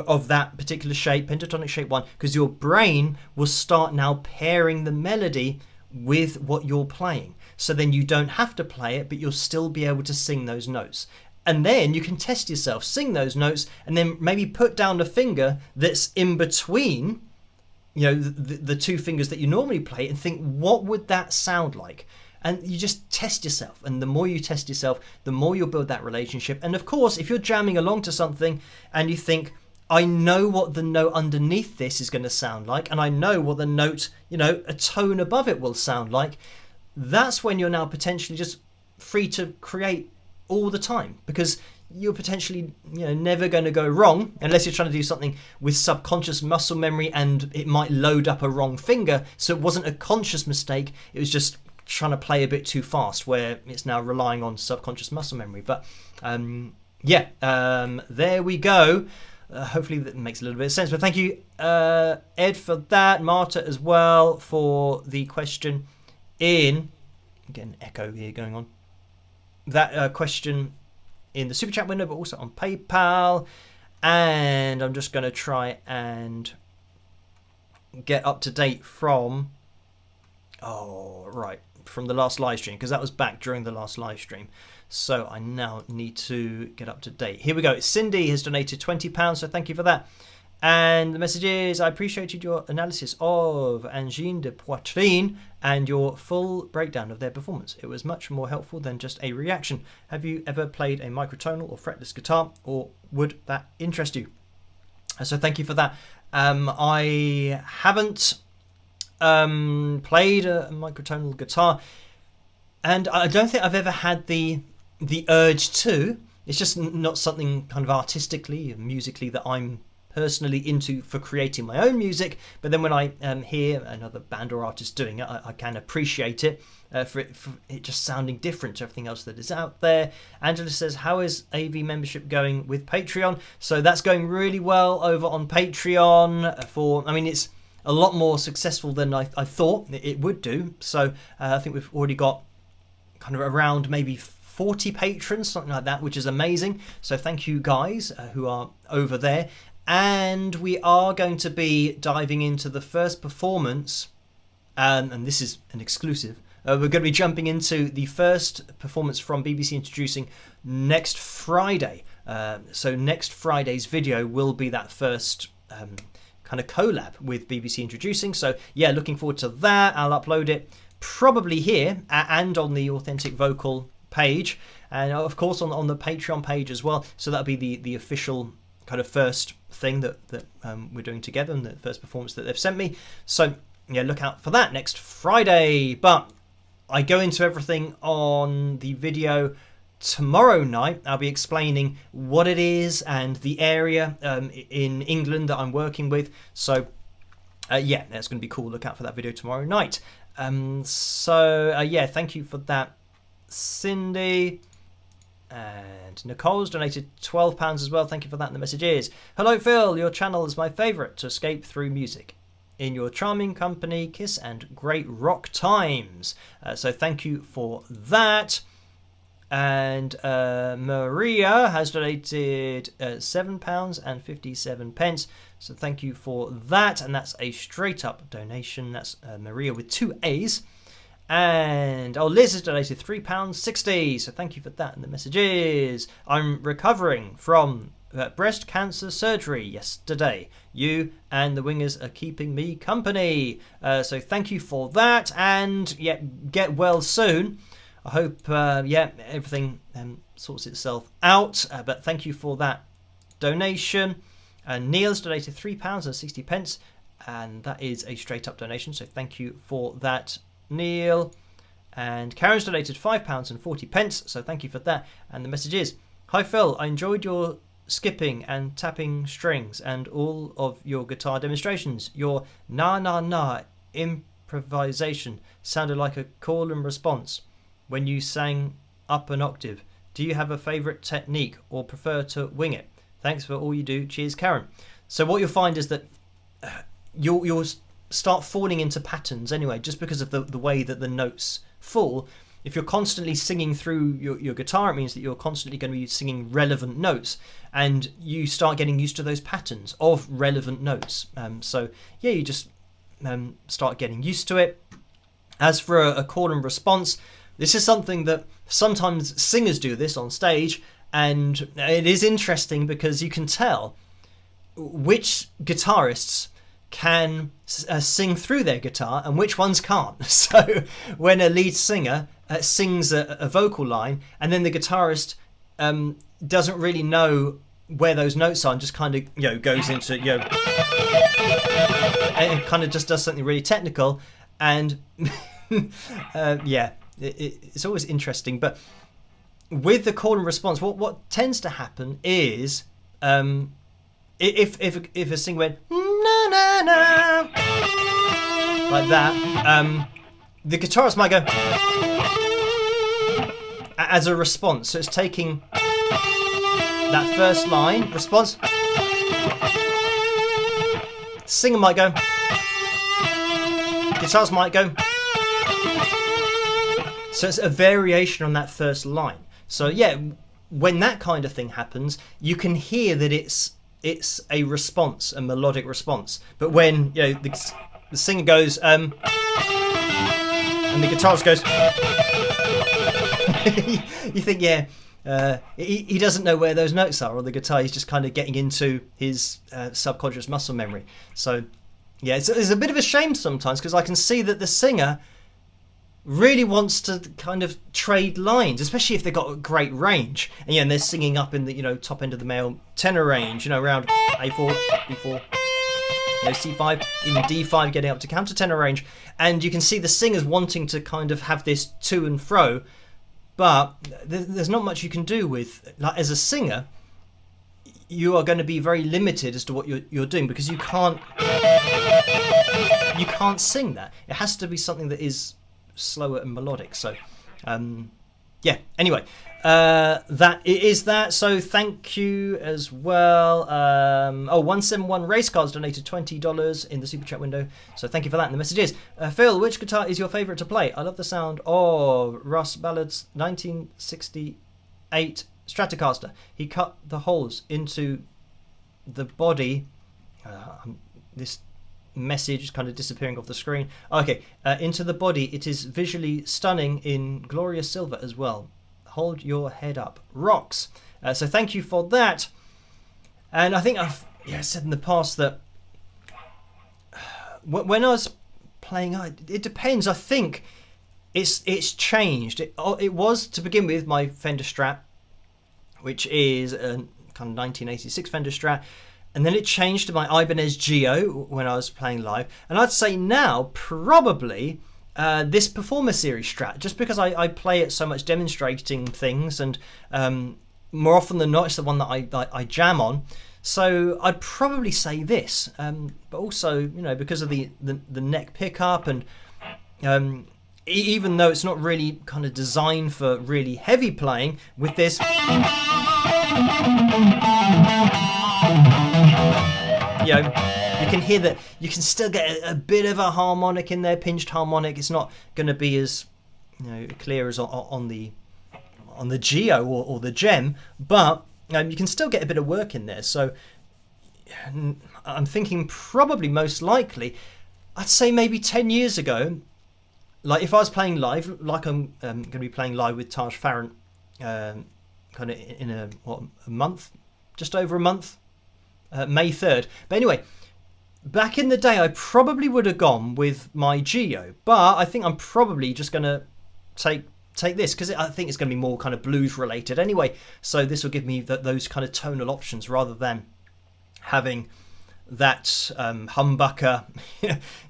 of that particular shape, pentatonic shape 1, because your brain will start now pairing the melody with what you're playing. So then you don't have to play it, but you'll still be able to sing those notes. And then you can test yourself, sing those notes, and then maybe put down a finger that's in between, the two fingers that you normally play, and think, what would that sound like? And you just test yourself. And the more you test yourself, the more you'll build that relationship. And of course, if you're jamming along to something and you think, I know what the note underneath this is going to sound like, and I know what the note, a tone above it will sound like, that's when you're now potentially just free to create all the time, because you're potentially never going to go wrong, unless you're trying to do something with subconscious muscle memory and it might load up a wrong finger. So it wasn't a conscious mistake, it was just trying to play a bit too fast, where it's now relying on subconscious muscle memory. But there we go. Hopefully that makes a little bit of sense. But thank you, Ed, for that. Marta as well for the question in, again, echo here going on, that question in the super chat window, but also on PayPal. And I'm just going to try and get up to date from from the last live stream, because that was back during the last live stream. So I now need to get up to date. Here we go. Cindy has donated £20, so thank you for that. And the message is, I appreciated your analysis of Angine de Poitrine and your full breakdown of their performance. It was much more helpful than just a reaction. Have you ever played a microtonal or fretless guitar, or would that interest you? So thank you for that. I haven't played a microtonal guitar, and I don't think I've ever had the urge to. It's just not something kind of artistically, musically, that I'm personally into for creating my own music. But then when I hear another band or artist doing it, I can appreciate it for it just sounding different to everything else that is out there. Angela says, how is AV membership going with Patreon? So that's going really well over on Patreon. It's a lot more successful than I thought it would do. So I think we've already got kind of around maybe 40 patrons, something like that, which is amazing. So thank you guys who are over there. And we are going to be diving into the first performance, and this is an exclusive. We're going to be jumping into the first performance from BBC Introducing next Friday. So next Friday's video will be that first kind of collab with BBC Introducing. So yeah, looking forward to that. I'll upload it probably here and on the Authentic Vocal page, and of course on the Patreon page as well. So that'll be the official kind of first thing that we're doing together, and the first performance that they've sent me. So yeah, look out for that next Friday. But I go into everything on the video tomorrow night. I'll be explaining what it is and the area in England that I'm working with. So yeah, that's going to be cool. Look out for that video tomorrow night. Yeah, thank you for that, Cindy. And Nicole's donated £12 as well. Thank you for that. And the message is, hello Phil, your channel is my favourite to escape through music. In your charming company, kiss and great rock times. So thank you for that. And Maria has donated £7.57. So thank you for that. And that's a straight up donation. That's Maria with 2 A's. And Liz has donated £3.60. So thank you for that. And the message is, I'm recovering from breast cancer surgery yesterday. You and the wingers are keeping me company. So thank you for that. And get well soon. I hope, everything sorts itself out. But thank you for that donation. Neil's donated £3.60, and that is a straight-up donation. So thank you for that, Neil. And Karen's donated £5.40. So thank you for that. And the message is, hi Phil, I enjoyed your skipping and tapping strings and all of your guitar demonstrations. Your na improvisation sounded like a call and response when you sang up an octave. Do you have a favourite technique or prefer to wing it? Thanks for all you do. Cheers, Karen. So what you'll find is that you'll start falling into patterns anyway, just because of the way that the notes fall. If you're constantly singing through your guitar, it means that you're constantly going to be singing relevant notes, and you start getting used to those patterns of relevant notes. You just start getting used to it. As for a call and response, this is something that sometimes singers do this on stage, and it is interesting because you can tell which guitarists can sing through their guitar and which ones can't. So when a lead singer sings a vocal line and then the guitarist doesn't really know where those notes are and just kind of goes into and kind of just does something really technical, and it's always interesting. But with the call and response, what tends to happen is if a singer went na na na like that, the guitarist might go as a response. So it's taking that first line response. Singer might go. Guitarist might go. So it's a variation on that first line. So when that kind of thing happens, you can hear that it's a response, a melodic response. But when the singer goes and the guitarist goes, you think he doesn't know where those notes are on the guitar. He's just kind of getting into his subconscious muscle memory. So it's a bit of a shame sometimes, because I can see that the singer really wants to kind of trade lines, especially if they've got a great range, and they're singing up in the top end of the male tenor range, around A4, B4, C5, even D5, getting up to countertenor range, and you can see the singers wanting to kind of have this to and fro, but there's not much you can do with, like, as a singer, you are going to be very limited as to what you're doing, because you can't sing that. It has to be something that is slower and melodic. So anyway, that it is that. So thank you as well. 171 Race Cards donated $20 in the super chat window, so thank you for that. And the message is, Phil, which guitar is your favourite to play? I love the sound of Russ Ballard's 1968 Stratocaster. He cut the holes into the body. This message is kind of disappearing off the screen. Okay, into the body. It is visually stunning in glorious silver as well. Hold your head up. Rocks. So thank you for that. And I think I've said in the past that when I was playing, it depends. I think it's changed. It was, to begin with, my Fender Strat, which is a kind of 1986 Fender Strat. And then it changed to my Ibanez Geo when I was playing live. And I'd say now, probably, this Performer Series Strat, just because I play it so much demonstrating things, and more often than not, it's the one that I jam on. So I'd probably say this. But also, because of the neck pickup, and even though it's not really kind of designed for really heavy playing, with this... you can hear that you can still get a bit of a harmonic in there, pinched harmonic. It's not going to be as clear as on the on the Geo or the Gem, but you can still get a bit of work in there. So I'm thinking probably most likely, I'd say maybe 10 years ago, like if I was playing live, like I'm going to be playing live with Taj Farrant, kind of in a month, just over a month, May 3rd. But anyway, back in the day, I probably would have gone with my Geo, but I think I'm probably just going to take this because I think it's going to be more kind of blues related anyway. So this will give me those kind of tonal options rather than having that humbucker,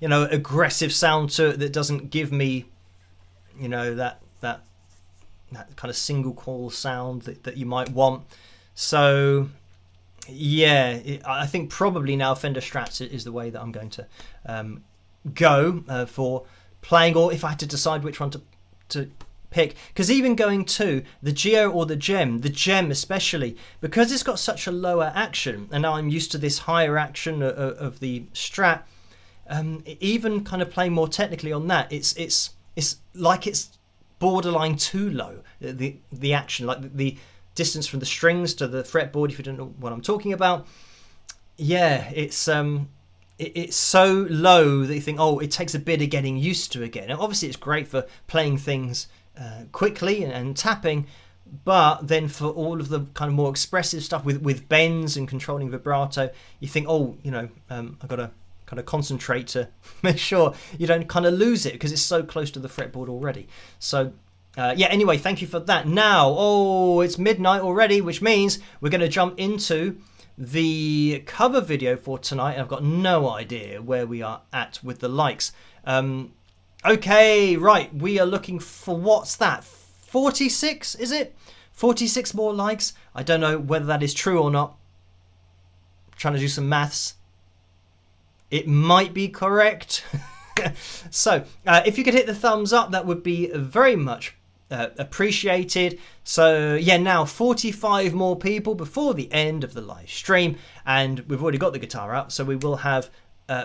aggressive sound to it that doesn't give me, that kind of single coil sound that you might want. So yeah, I think probably now Fender Strats is the way that I'm going to go for playing, or if I had to decide which one to pick, because even going to the Geo or the Gem especially, because it's got such a lower action, and now I'm used to this higher action of the Strat, even kind of playing more technically on that, it's like it's borderline too low, the action, like the distance from the strings to the fretboard, if you don't know what I'm talking about. Yeah, it's so low that you think, oh, it takes a bit of getting used to again. And obviously it's great for playing things quickly and tapping, but then for all of the kind of more expressive stuff with bends and controlling vibrato, you think, oh, I've got to kind of concentrate to make sure you don't kind of lose it because it's so close to the fretboard already. So yeah, anyway, thank you for that. Now, it's midnight already, which means we're going to jump into the cover video for tonight. I've got no idea where we are at with the likes. Okay, right, we are looking for, what's that, 46, is it? 46 more likes. I don't know whether that is true or not. I'm trying to do some maths. It might be correct. So, if you could hit the thumbs up, that would be very much appreciated. So yeah, now 45 more people before the end of the live stream, and we've already got the guitar up, so we will have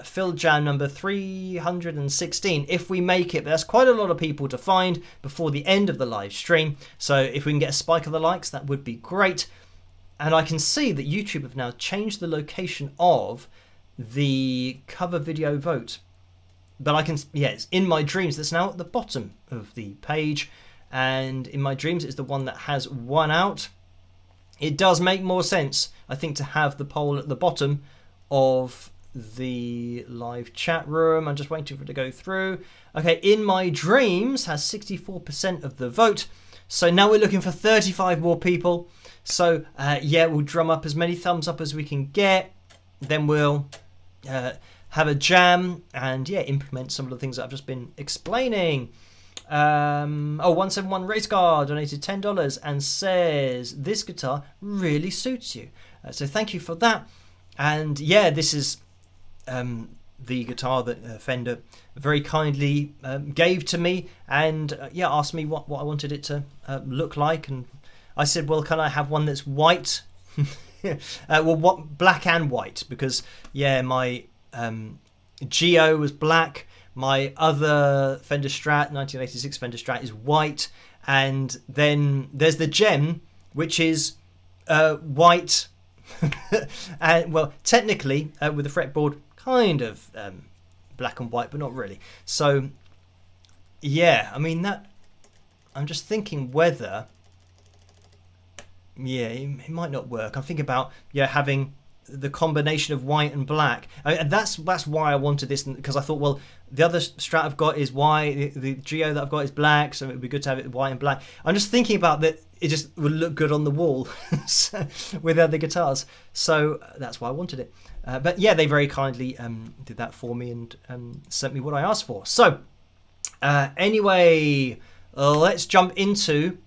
fill jam number 316 if we make it. But that's quite a lot of people to find before the end of the live stream, so if we can get a spike of the likes, that would be great. And I can see that YouTube have now changed the location of the cover video vote, but I can, yeah, it's in my dreams, that's now at the bottom of the page, and in my dreams it's the one that has won out. It does make more sense, I think, to have the poll at the bottom of the live chat room. I'm just waiting for it to go through. Okay, in my dreams has 64% of the vote, so now we're looking for 35 more people. So yeah, we'll drum up as many thumbs up as we can get, then we'll have a jam and yeah, implement some of the things that I've just been explaining. 171 Race Car donated $10 and says this guitar really suits you. So thank you for that. And yeah, this is the guitar that Fender very kindly gave to me, and yeah, asked me what I wanted it to look like, and I said, well, can I have one that's white? Well, what, black and white, because yeah, my Geo was black, my other Fender Strat, 1986 Fender Strat, is white, and then there's the Gem, which is white, and well, technically with the fretboard kind of black and white, but not really. So yeah, I mean, that, I'm just thinking whether, yeah, it might not work. I'm thinking about, yeah, having the combination of white and black. And that's why I wanted this, because I thought, well, the other Strat I've got is white, the Geo that I've got is black, so it would be good to have it white and black. I'm just thinking about that, it just would look good on the wall with other guitars, so that's why I wanted it. But yeah, they very kindly did that for me and sent me what I asked for. So anyway, let's jump into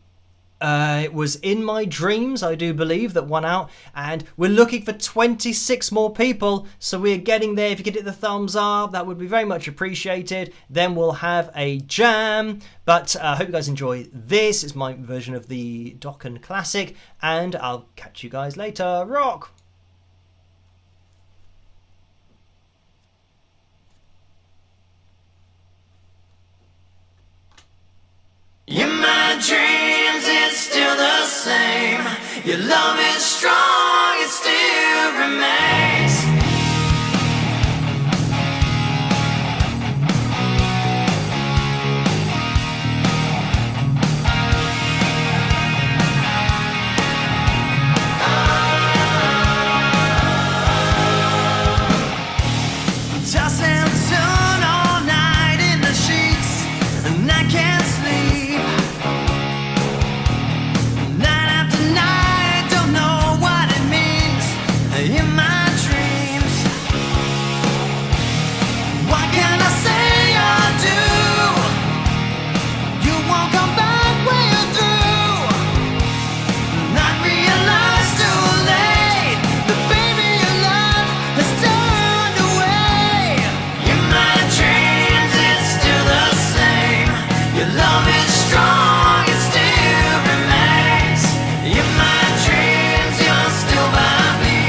it was In My Dreams, I do believe, that won out, and we're looking for 26 more people, so we're getting there. If you could hit the thumbs up, that would be very much appreciated. Then we'll have a jam, but I hope you guys enjoy this. It's my version of the Dokken Classic, and I'll catch you guys later. Rock! In my dreams, it's still Your love is strong, it still remains. Toss and turn all night in the sheets, and I can't sleep. Night after night, don't know what it means in my dreams. What can I say or do? You won't come back when you're through. Not realize too late that baby your love has turned away. In my dreams it's still the same. Your love is strong, it still remains. In my dreams you're still by me,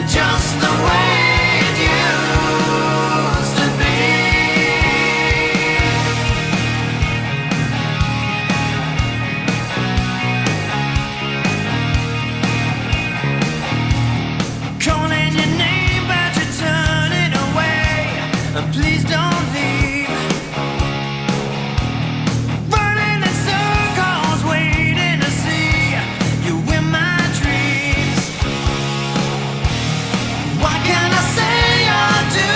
just the way it used to be. Calling your name but you're turning away. Please don't leave. Running in circles, waiting to see you in my dreams. What can I say or do?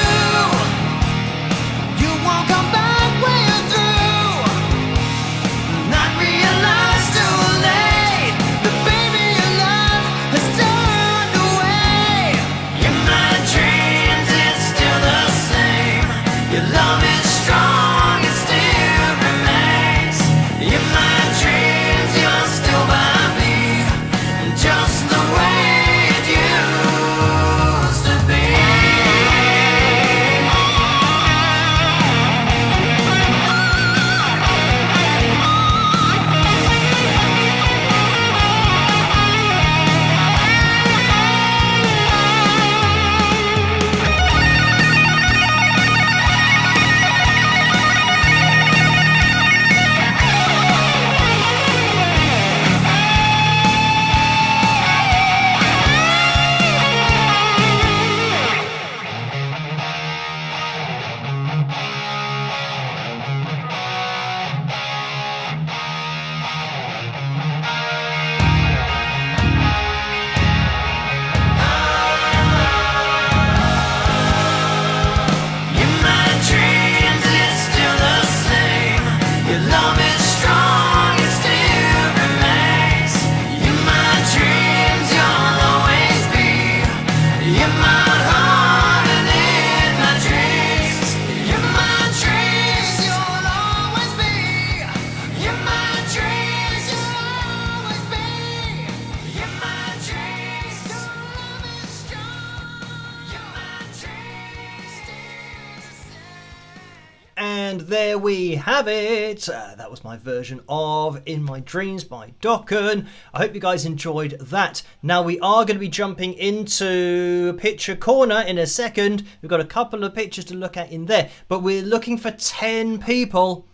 You won't come back when you're through. Not realize too late that baby your love has turned away. In my dreams it's still the same. Your love is strong, it still remains. In my dreams you're still by me, just the way it used to be. In my dreams it's still the same. Your love is strong, it still remains. In my dreams you'll always be. In my heart and in my dreams. In my dreams you'll always be. In my dreams you'll always be. In my dreams your love is strong. In my dreams still the same. And there we have it. That was my version of In My Dreams by Dokken. I hope you guys enjoyed that. Now we are going to be jumping into Picture Corner in a second. We've got a couple of pictures to look at in there, but we're looking for 10 people.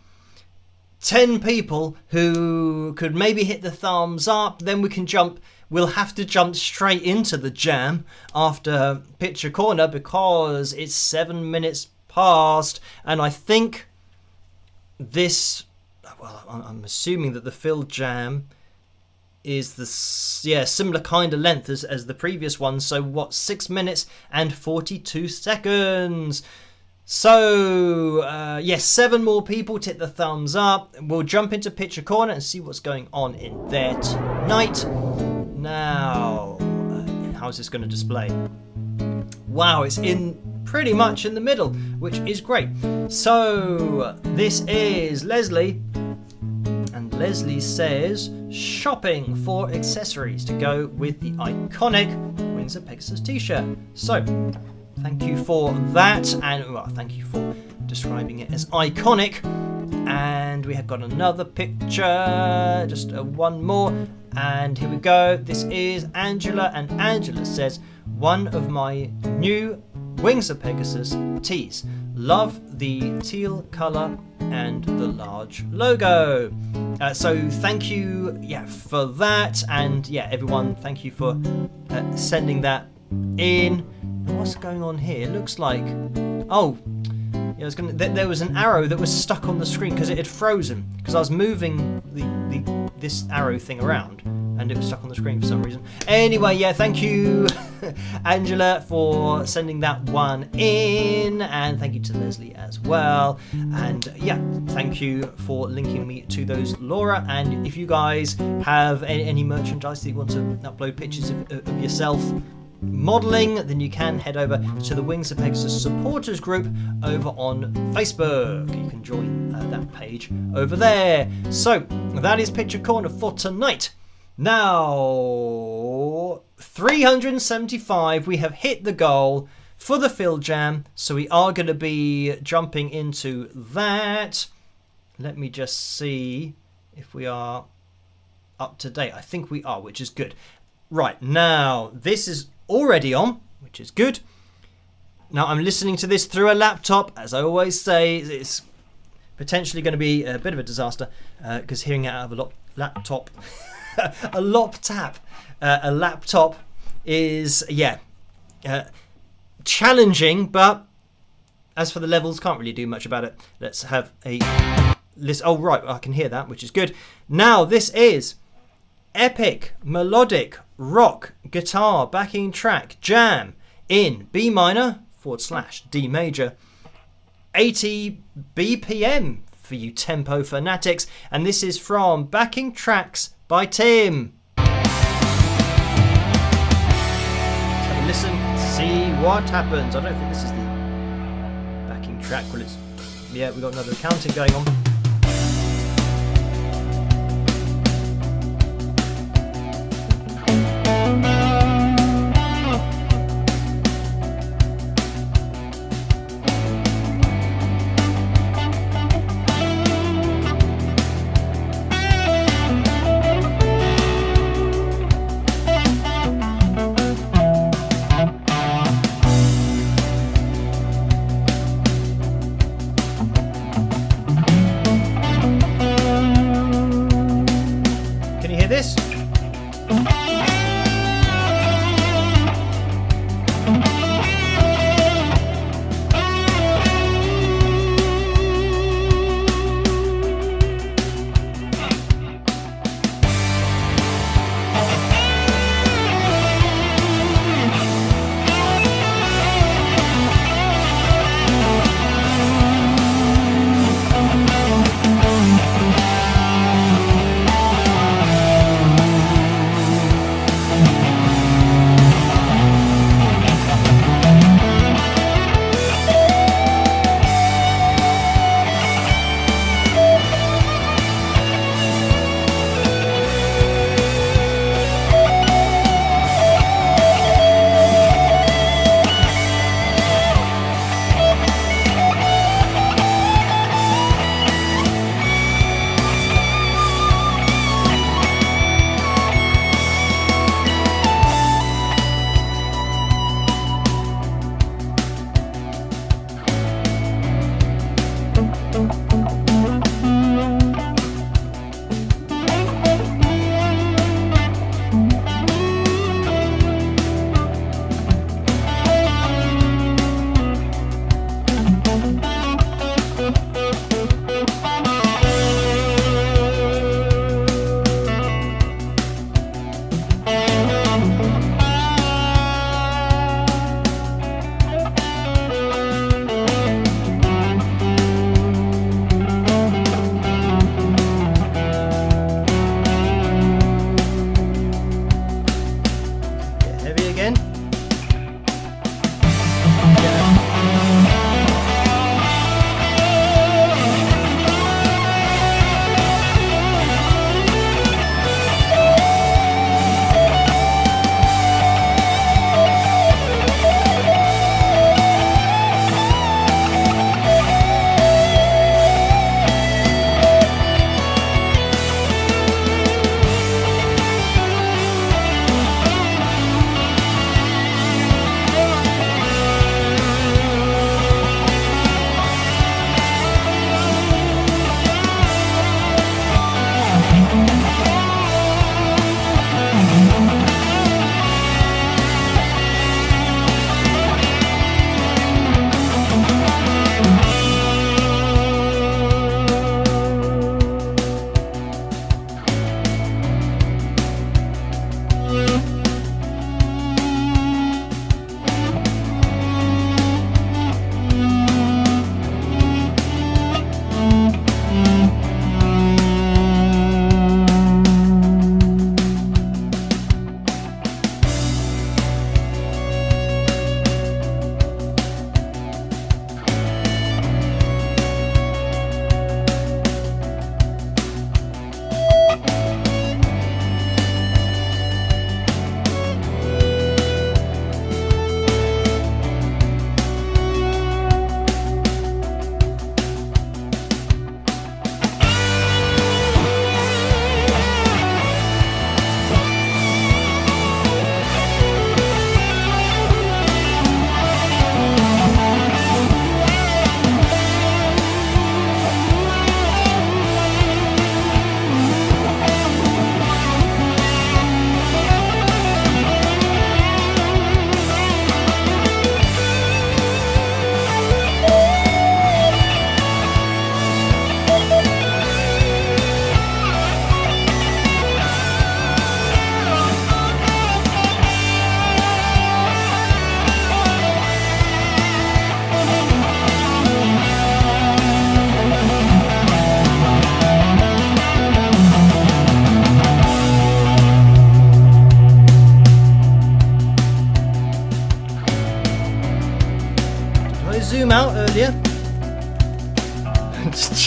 10 people who could maybe hit the thumbs up. Then we can jump. We'll have to jump straight into the jam after Picture Corner because it's 7 minutes past, and I think this, well, I'm assuming that the fill jam is the similar kind of length as the previous one. So what, 6 minutes and 42 seconds. So yes, 7 more people to hit the thumbs up. We'll jump into Picture Corner and see what's going on in there tonight. Now, how's this going to display? Wow, it's in pretty much in the middle, which is great. So this is Leslie, and Leslie says shopping for accessories to go with the iconic Wings of Pegasus t-shirt. So thank you for that, and well, thank you for describing it as iconic. And we have got another picture, just one more, and here we go. This is Angela, and Angela says one of my new Wings of Pegasus tees. Love the teal colour and the large logo. So thank you, for that, and everyone, thank you for sending that in. What's going on here? It looks like, there was an arrow that was stuck on the screen because it had frozen. Because I was moving this arrow thing around, and it was stuck on the screen for some reason. Anyway, thank you, Angela, for sending that one in, and thank you to Leslie as well. And thank you for linking me to those, Laura. And if you guys have any merchandise that you want to upload pictures of yourself modelling, then you can head over to the Wings of Pegasus supporters group over on Facebook. You can join that page over there. So that is Picture Corner for tonight. Now 375, we have hit the goal for the Field Jam, so we are going to be jumping into that. Let me just see if we are up to date. I think we are, which is good. Right, now this is already on, which is good. Now I'm listening to this through a laptop. As I always say, it's potentially going to be a bit of a disaster because hearing it out of a laptop a laptop is challenging, but as for the levels, can't really do much about it. Let's have a list. Oh right, I can hear that, which is good. Now this is epic melodic rock guitar backing track jam in B minor / D major, 80 BPM for you tempo fanatics, and this is from Backing Tracks by Tim. Let's have a listen, see what happens. I don't think this is the backing track. Well, it's we've got another accounting going on. This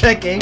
checking.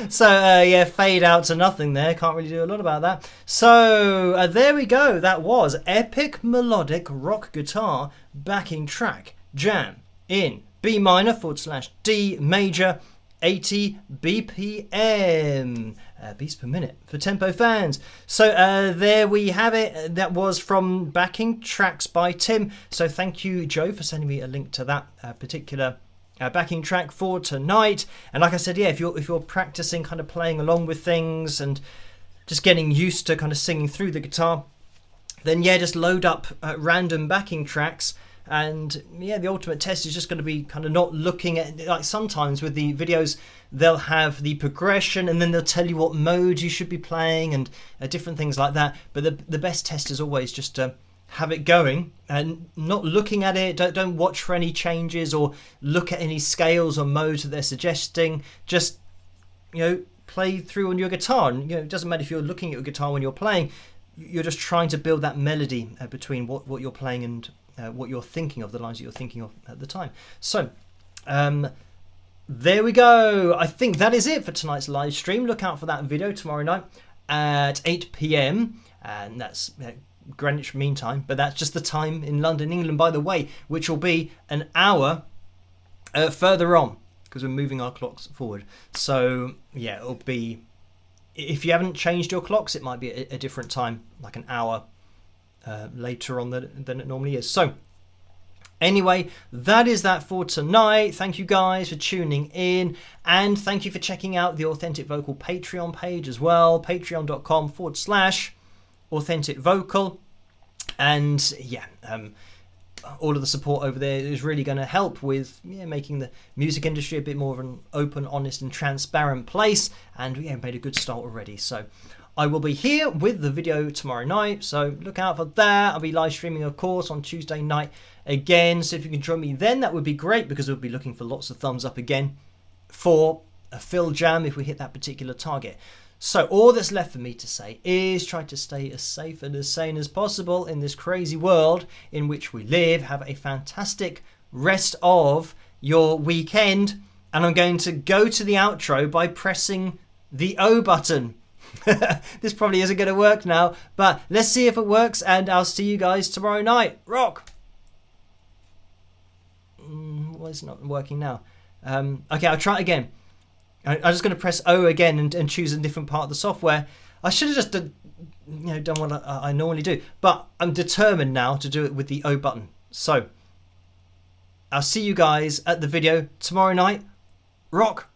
So yeah, fade out to nothing there. Can't really do a lot about that. So there we go. That was epic melodic rock guitar backing track jam in B minor / D major, 80 BPM. Beats per minute for tempo fans. So there we have it. That was from Backing Tracks by Tim. So thank you, Joe, for sending me a link to that particular backing track for tonight. And like I said, yeah, if you're practicing kind of playing along with things and just getting used to kind of singing through the guitar, then yeah, just load up random backing tracks. And yeah, the ultimate test is just going to be kind of not looking at, like sometimes with the videos they'll have the progression and then they'll tell you what mode you should be playing and different things like that. But the best test is always just to have it going and not looking at it. Don't watch for any changes or look at any scales or modes that they're suggesting. Just, play through on your guitar. And it doesn't matter if you're looking at your guitar when you're playing. You're just trying to build that melody between what you're playing and what you're thinking of, the lines that you're thinking of at the time. So there we go. I think that is it for tonight's live stream. Look out for that video tomorrow night at 8 p.m. and that's Greenwich Mean Time, but that's just the time in London, England, by the way, which will be an hour further on because we're moving our clocks forward. So yeah, it'll be, if you haven't changed your clocks, it might be a different time, like an hour later on than it normally is. So anyway, that is that for tonight. Thank you guys for tuning in, and thank you for checking out the Authentic Vocal Patreon page as well, patreon.com/Authentic Vocal. And yeah, all of the support over there is really going to help with making the music industry a bit more of an open, honest and transparent place, and we made a good start already. So I will be here with the video tomorrow night, so look out for that. I'll be live streaming, of course, on Tuesday night again, so if you can join me then, that would be great, because we'll be looking for lots of thumbs up again for a fill jam if we hit that particular target. So all that's left for me to say is try to stay as safe and as sane as possible in this crazy world in which we live. Have a fantastic rest of your weekend, and I'm going to go to the outro by pressing the O button. This probably isn't going to work now, but let's see if it works, and I'll see you guys tomorrow night. Rock! Well, it's not working now. Okay, I'll try it again. I'm just going to press O again and choose a different part of the software. I should have just done what I normally do, but I'm determined now to do it with the O button. So I'll see you guys at the video tomorrow night. Rock!